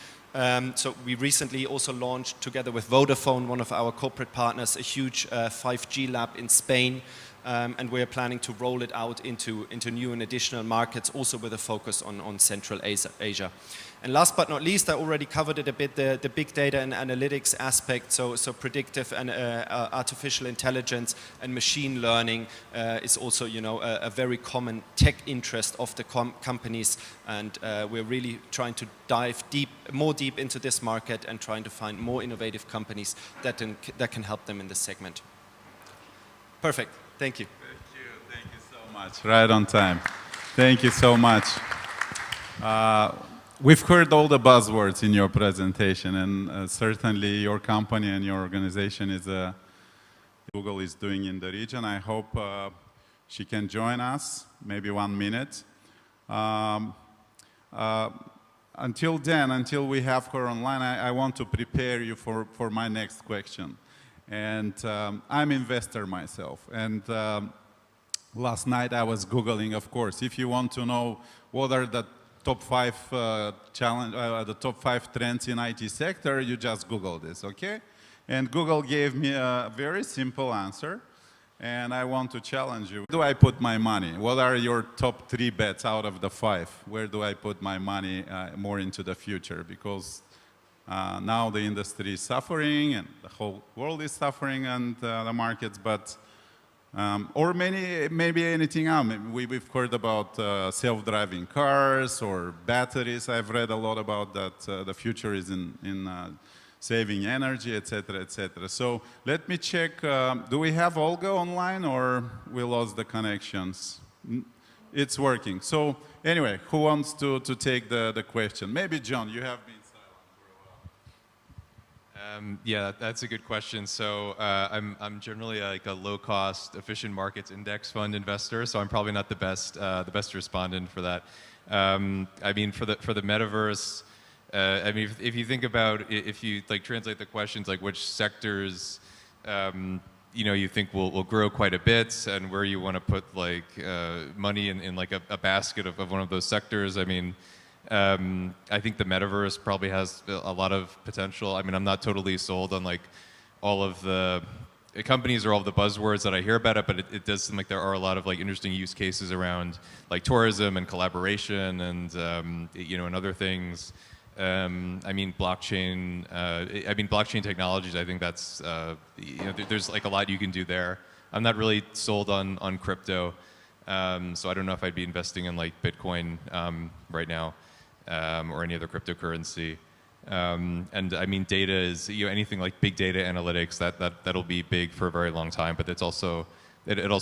So we recently also launched, together with Vodafone, one of our corporate partners, a huge 5G lab in Spain. And we are planning to roll it out into new and additional markets, also with a focus on Central Asia. And last but not least, I already covered it a bit, the big data and analytics aspect. So predictive and artificial intelligence and machine learning is also, a very common tech interest of the companies. And we're really trying to dive more deep into this market and trying to find more innovative companies that can help them in this segment. Perfect. Thank you. Thank you so much. Right on time. Thank you so much. We've heard all the buzzwords in your presentation, and certainly your company and your organization is Google is doing in the region. I hope she can join us, maybe 1 minute. Until then, until we have her online, I want to prepare you for my next question. And I'm an investor myself, and last night I was Googling, of course. If you want to know what are the top 5 the top 5 trends in IT sector, you just Google this, okay? And Google gave me a very simple answer, and I want to challenge you. Where do I put my money? What are your top 3 bets out of the 5? Where do I put my money more into the future? Because now the industry is suffering, and the whole world is suffering, and the markets, but or maybe anything else. We've heard about self-driving cars or batteries. I've read a lot about that. The future is in saving energy, etc., etc. So let me check. Do we have Olga online, or we lost the connections? It's working. So anyway, who wants to take the question? Maybe John. You have been. Yeah, that's a good question. So I'm generally like a low-cost, efficient markets index fund investor. So I'm probably not the best respondent for that. I mean, for the metaverse, I mean, if you think about, if you like translate the questions, like which sectors, you think will grow quite a bit, and where you want to put like money in like a basket of one of those sectors. I mean. I think the metaverse probably has a lot of potential. I mean, I'm not totally sold on like all of the companies or all of the buzzwords that I hear about it, but it does seem like there are a lot of like interesting use cases around like tourism and collaboration and and other things. I mean, blockchain. Blockchain technologies. I think that's there's like a lot you can do there. I'm not really sold on crypto, so I don't know if I'd be investing in like Bitcoin right now. Or any other cryptocurrency. And I mean, data is, anything like big data analytics, that'll be big for a very long time, but it also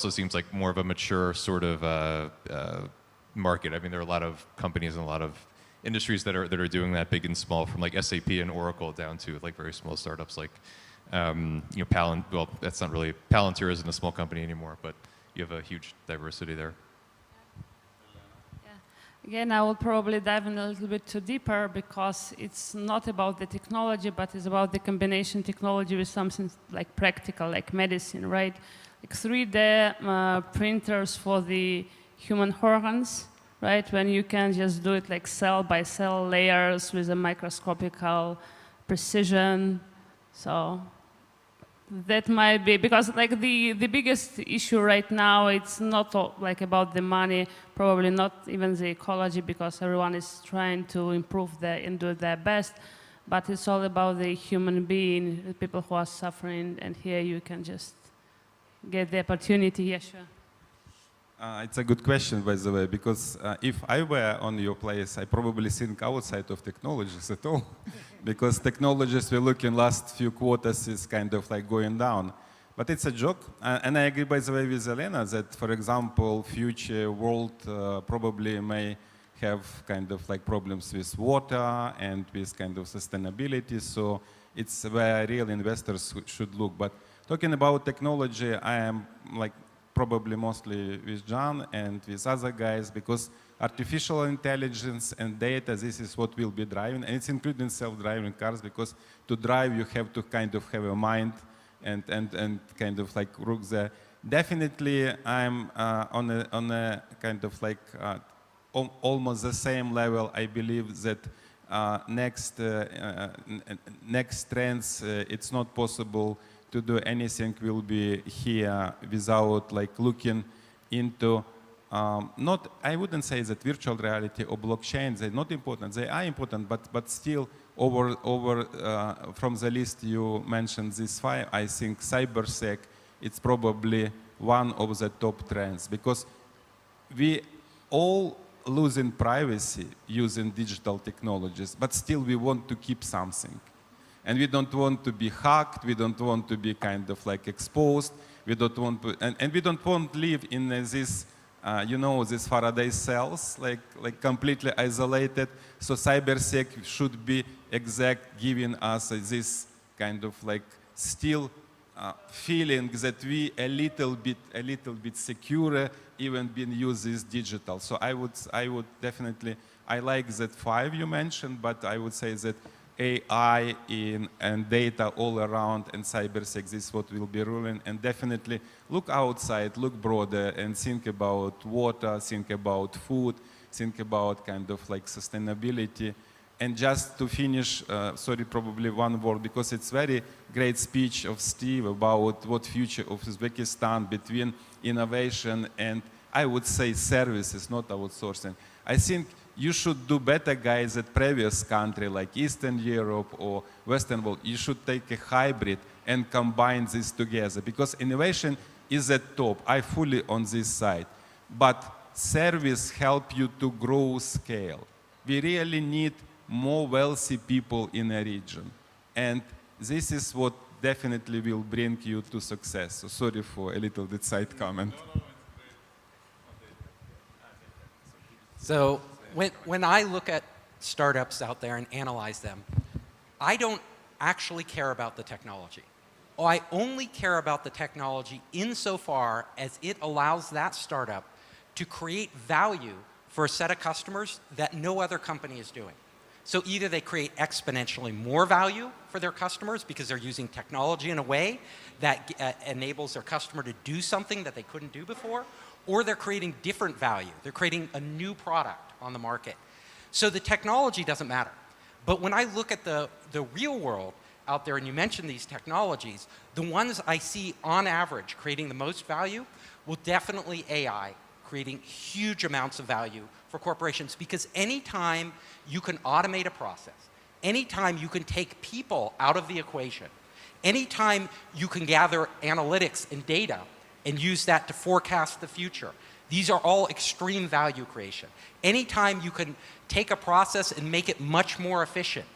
seems like more of a mature sort of market. I mean, there are a lot of companies and a lot of industries that are doing that, big and small, from like SAP and Oracle down to like very small startups like, that's not really, Palantir isn't a small company anymore, but you have a huge diversity there. Again, I will probably dive in a little bit too deeper because it's not about the technology, but it's about the combination technology with something like practical, like medicine, right? Like 3D printers for the human organs, right? When you can just do it like cell by cell layers with a microscopical precision. So that might be, because like the biggest issue right now, it's not like about the money, probably not even the ecology, because everyone is trying to improve and do their best, but it's all about the human being, the people who are suffering, and here you can just get the opportunity. Yeah, sure. It's a good question, by the way, because if I were on your place, I probably think outside of technologies at all, because technologies we look in last few quarters is kind of like going down. But it's a joke, and I agree, by the way, with Elena that, for example, future world probably may have kind of like problems with water and with kind of sustainability, so it's where real investors should look. But talking about technology, I am like probably mostly with John and with other guys, because artificial intelligence and data, this is what will be driving, and it's including self-driving cars, because to drive you have to kind of have a mind and kind of like rook there. Definitely I'm on a kind of like almost the same level. I believe that next trends, it's not possible to do anything will be here without like looking into not, I wouldn't say that virtual reality or blockchain, they're not important. They are important, but still from the list you mentioned, these 5, I think cybersec, it's probably one of the top trends, because we all losing privacy using digital technologies, but still we want to keep something. And we don't want to be hacked, we don't want to be kind of like exposed, we don't want to, and we don't want to live in this, you know, these Faraday cells, like completely isolated. So cybersec should be giving us this kind of like still feeling that we a little bit secure, even being used this digital. So I would definitely, I like that 5 you mentioned, but I would say that AI and data all around and cybersec, this is what will be ruling. And definitely look outside, look broader, and think about water, think about food, think about kind of like sustainability. And just to finish, sorry, probably one word, because it's very great speech of Steve about what future of Uzbekistan between innovation and, I would say, services, not outsourcing. I think you should do better, guys, at previous country like Eastern Europe or Western world. You should take a hybrid and combine this together, because innovation is at top. I fully on this side. But service help you to grow scale. We really need more wealthy people in a region. And this is what definitely will bring you to success. So sorry for a little bit side comment. So when I look at startups out there and analyze them, I don't actually care about the technology. I only care about the technology insofar as it allows that startup to create value for a set of customers that no other company is doing. So either they create exponentially more value for their customers because they're using technology in a way that enables their customer to do something that they couldn't do before, or they're creating different value. They're creating a new product on the market. So the technology doesn't matter. But when I look at the real world out there, and you mentioned these technologies, the ones I see on average creating the most value will definitely AI, creating huge amounts of value for corporations, because anytime you can automate a process, anytime you can take people out of the equation, anytime you can gather analytics and data and use that to forecast the future, these are all extreme value creation. Anytime you can take a process and make it much more efficient,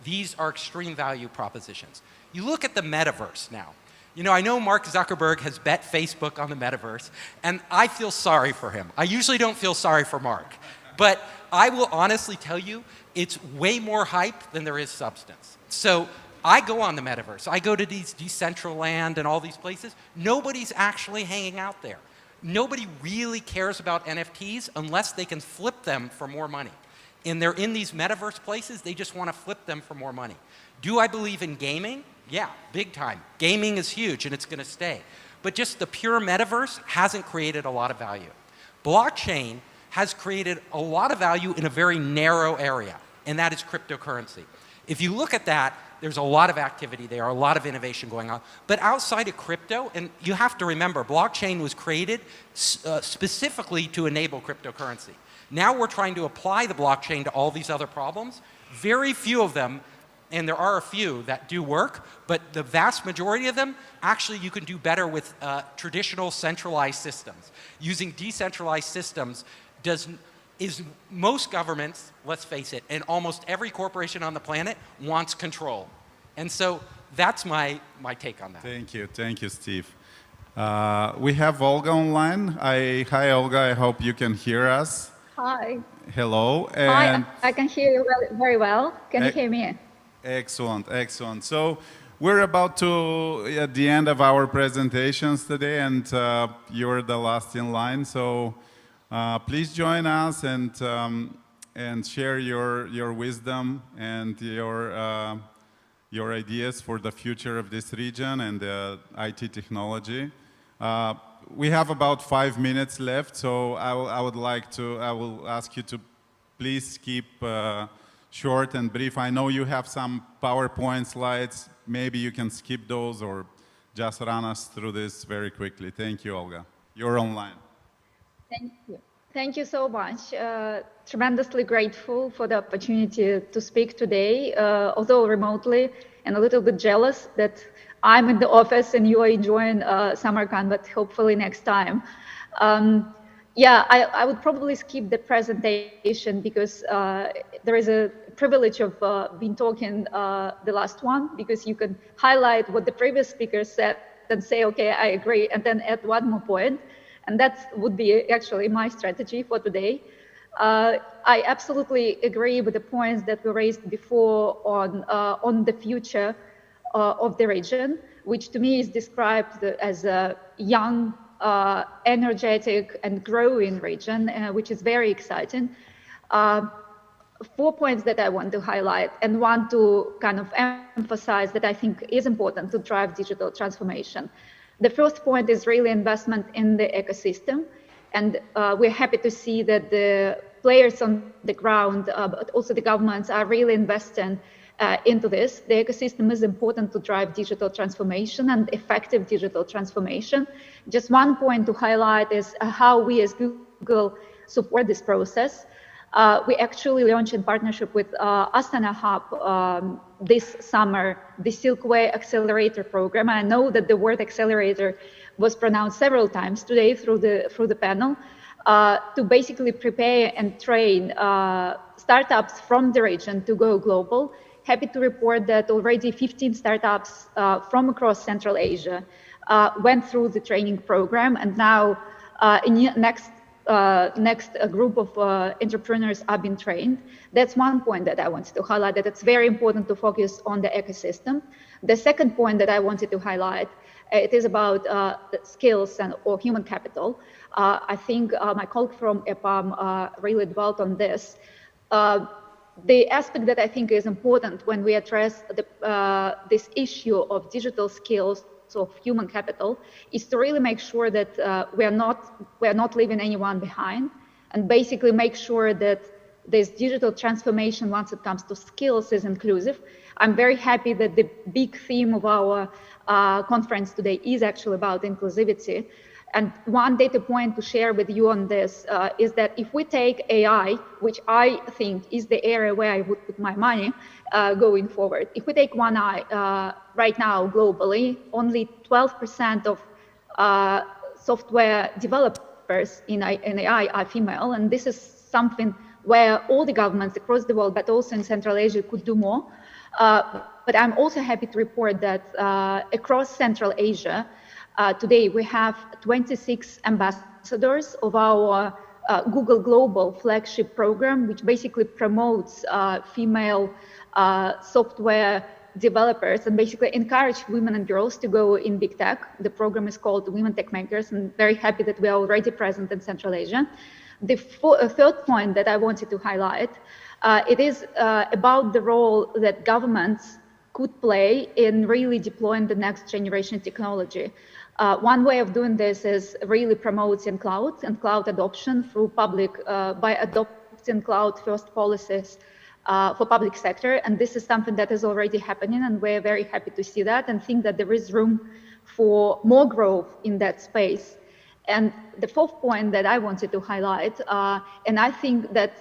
these are extreme value propositions. You look at the metaverse now. You know, I know Mark Zuckerberg has bet Facebook on the metaverse, and I feel sorry for him. I usually don't feel sorry for Mark, but I will honestly tell you, it's way more hype than there is substance. So I go on the metaverse. I go to these Decentraland and all these places. Nobody's actually hanging out there. Nobody really cares about NFTs unless they can flip them for more money. And they're in these metaverse places, they just want to flip them for more money. Do I believe in gaming? Yeah, big time. Gaming is huge and it's going to stay. But just the pure metaverse hasn't created a lot of value. Blockchain has created a lot of value in a very narrow area, and that is cryptocurrency. If you look at that, there's a lot of activity there, a lot of innovation going on. But outside of crypto, and you have to remember, blockchain was created specifically to enable cryptocurrency. Now we're trying to apply the blockchain to all these other problems. Very few of them, and there are a few that do work, but the vast majority of them, actually you can do better with traditional centralized systems. Using decentralized systems is most governments, let's face it, and almost every corporation on the planet wants control. And so that's my take on that. Thank you, Steve. We have Olga online. Hi, Olga, I hope you can hear us. Hi. Hello. Hi, I can hear you very well. Can you hear me? Excellent, excellent. So we're about to at the end of our presentations today, and you're the last in line. So please join us and share your wisdom and your ideas for the future of this region and IT technology. We have about 5 minutes left, so I will ask you to please keep short and brief. I know you have some PowerPoint slides. Maybe you can skip those or just run us through this very quickly. Thank you, Olga. You're online. Thank you. Thank you so much. Tremendously grateful for the opportunity to speak today, although remotely, and a little bit jealous that I'm in the office and you are enjoying summer camp, but hopefully next time. Yeah, I would probably skip the presentation because there is a privilege of being talking the last one, because you can highlight what the previous speaker said and say, okay, I agree, and then add one more point. And that would be actually my strategy for today. I absolutely agree with the points that were raised before on the future of the region, which to me is described as a young, energetic and growing region, which is very exciting. 4 points that I want to highlight, and one to kind of emphasize that I think is important to drive digital transformation. The first point is really investment in the ecosystem. And we're happy to see that the players on the ground, but also the governments, are really investing into this. The ecosystem is important to drive digital transformation and effective digital transformation. Just one point to highlight is how we as Google support this process. We actually launched in partnership with Astana Hub this summer, the Silkway Accelerator program. I know that the word accelerator was pronounced several times today through the panel, to basically prepare and train startups from the region to go global. Happy to report that already 15 startups from across Central Asia went through the training program, and now next group of entrepreneurs are being trained. That's one point that I wanted to highlight, that it's very important to focus on the ecosystem. The second point that I wanted to highlight, it is about skills or human capital. I think my colleague from EPAM really dwelt on this. The aspect that I think is important when we address this issue of digital skills, of human capital, is to really make sure that we are not leaving anyone behind, and basically make sure that this digital transformation, once it comes to skills, is inclusive. I'm very happy that the big theme of our conference today is actually about inclusivity. And one data point to share with you on this is that if we take AI, which I think is the area where I would put my money going forward, if we take one eye right now globally, only 12% of software developers in AI are female, and this is something where all the governments across the world, but also in Central Asia, could do more. But I'm also happy to report that across Central Asia, today we have 26 ambassadors of our Google Global flagship program, which basically promotes female software developers and basically encourage women and girls to go in big tech. The program is called Women Tech Makers, and very happy that we are already present in Central Asia. The third point that I wanted to highlight, it is about the role that governments could play in really deploying the next generation technology. One way of doing this is really promoting cloud and cloud adoption through public, by adopting cloud-first policies for public sector. And this is something that is already happening, and we're very happy to see that and think that there is room for more growth in that space. And the fourth point that I wanted to highlight, and I think that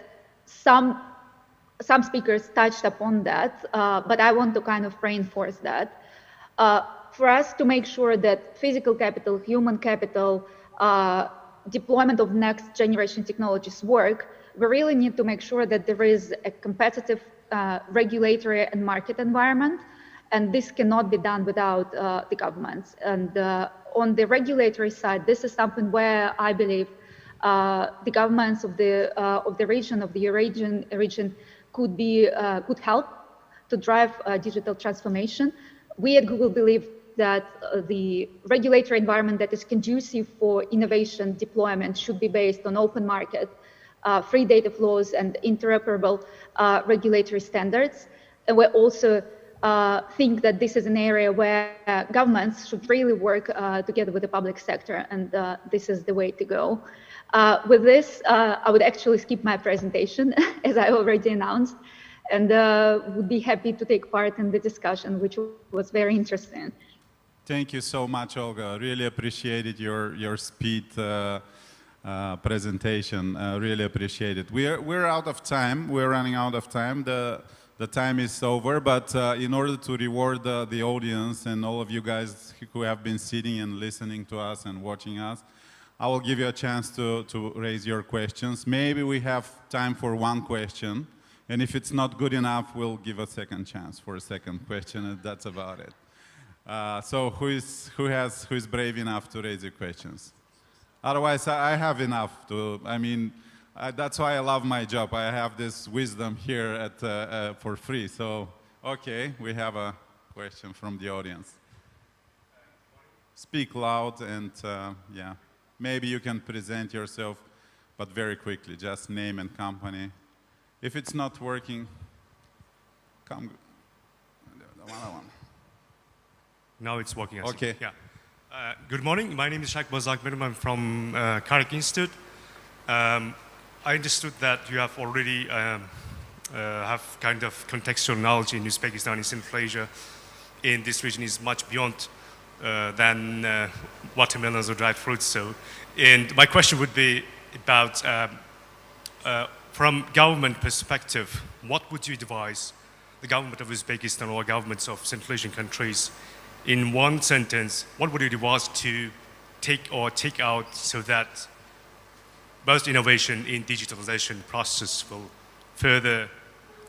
some speakers touched upon that, but I want to kind of reinforce that. For us to make sure that physical capital, human capital, deployment of next generation technologies work, we really need to make sure that there is a competitive regulatory and market environment, and this cannot be done without the governments. And on the regulatory side, this is something where I believe the governments of the region, of the Eurasian region, could help to drive digital transformation. We at Google believe that the regulatory environment that is conducive for innovation deployment should be based on open market, free data flows, and interoperable regulatory standards. And we also think that this is an area where governments should really work together with the public sector, and this is the way to go. With this, I would actually skip my presentation, as I already announced, and would be happy to take part in the discussion, which was very interesting. Thank you so much, Olga. Really appreciated your speed presentation. Really appreciate it. We're out of time. We're running out of time. The time is over, but in order to reward the audience and all of you guys who have been sitting and listening to us and watching us, I will give you a chance to raise your questions. Maybe we have time for one question, and if it's not good enough, we'll give a second chance for a second question, and that's about it. So who is brave enough to raise your questions? Otherwise, I have enough to, that's why I love my job. I have this wisdom here for free. So, okay, we have a question from the audience. Speak loud and, yeah, maybe you can present yourself, but very quickly, just name and company. If it's not working, come. One. Now it's working. Okay. Yeah. Good morning. My name is Shak Bazakmerim. I'm from Karik Institute. I understood that you have already have kind of contextual knowledge in Uzbekistan, in Central Asia. In this region is much beyond than watermelons or dried fruits. So, and my question would be about from government perspective, what would you advise the government of Uzbekistan or governments of Central Asian countries in one sentence? What would you advise to take out so that both innovation in digitalization process will further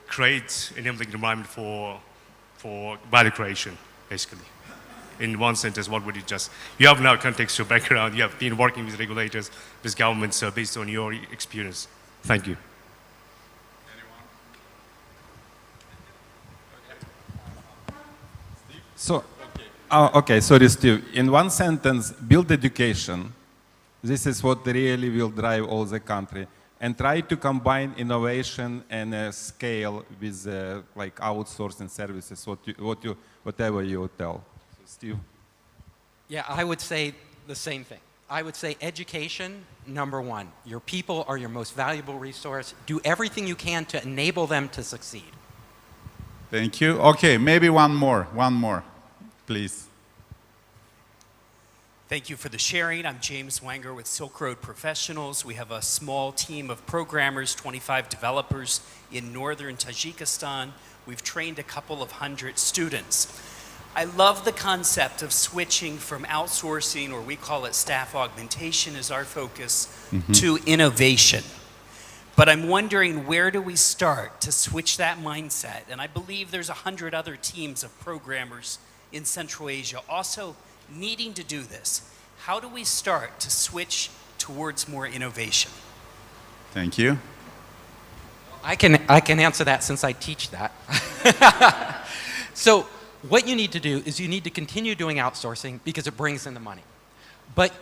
create enabling environment for value creation, basically? In one sentence, what would you just, you have now contextual background, you have been working with regulators, with governments, so based on your experience. Thank you. So, okay, sorry, Steve. In one sentence, build education. This is what really will drive all the country. And try to combine innovation and scale with like outsourcing services, whatever you tell. So, Steve? Yeah, I would say the same thing. I would say education, number one. Your people are your most valuable resource. Do everything you can to enable them to succeed. Thank you. Okay, maybe one more, please. Thank you for the sharing. I'm James Wanger with Silk Road Professionals. We have a small team of programmers, 25 developers in northern Tajikistan. We've trained a couple of hundred students. I love the concept of switching from outsourcing, or we call it staff augmentation as our focus, to innovation. But I'm wondering, where do we start to switch that mindset? And I believe there's 100 other teams of programmers in Central Asia also needing to do this. How do we start to switch towards more innovation? Thank you. I can answer that since I teach that. So what you need to do is you need to continue doing outsourcing because it brings in the money. But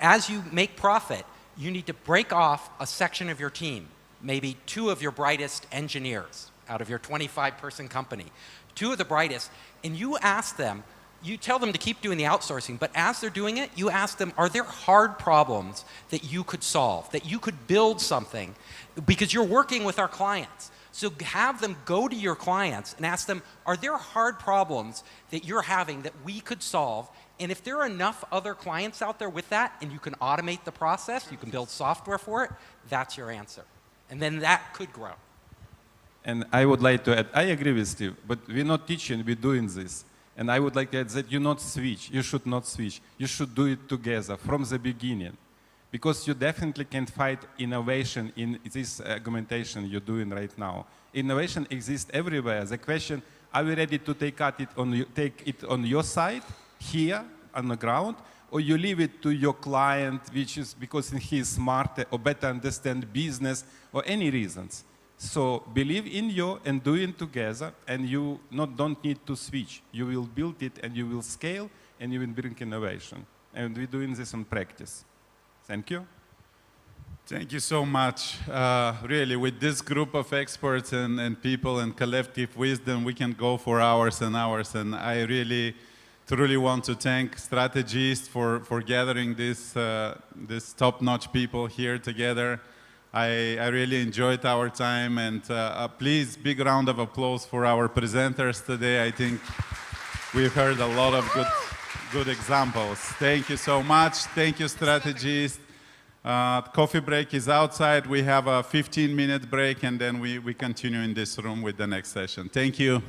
as you make profit, you need to break off a section of your team, maybe 2 of your brightest engineers out of your 25-person company, 2 of the brightest, and you ask them, you tell them to keep doing the outsourcing, but as they're doing it, you ask them, are there hard problems that you could solve, that you could build something, because you're working with our clients. So have them go to your clients and ask them, are there hard problems that you're having that we could solve? And if there are enough other clients out there with that, and you can automate the process, you can build software for it, that's your answer. And then that could grow. And I would like to add, I agree with Steve, but we're not teaching, we're doing this. And I would like to add that you not switch, you should not switch. You should do it together from the beginning. Because you definitely can find innovation in this argumentation you're doing right now. Innovation exists everywhere. The question, are we ready to take it on your side, here, on the ground, or you leave it to your client, which is because he is smarter or better understand business or any reasons. So believe in you and do it together, and you don't need to switch. You will build it and you will scale and you will bring innovation. And we're doing this in practice. Thank you. Thank you so much. Really, with this group of experts and people and collective wisdom, we can go for hours and hours. And I really, truly want to thank strategists for gathering this top-notch people here together. I really enjoyed our time, and please, big round of applause for our presenters today. I think we've heard a lot of good examples. Thank you so much. Thank you, strategists. Coffee break is outside. We have a 15-minute break, and then we continue in this room with the next session. Thank you.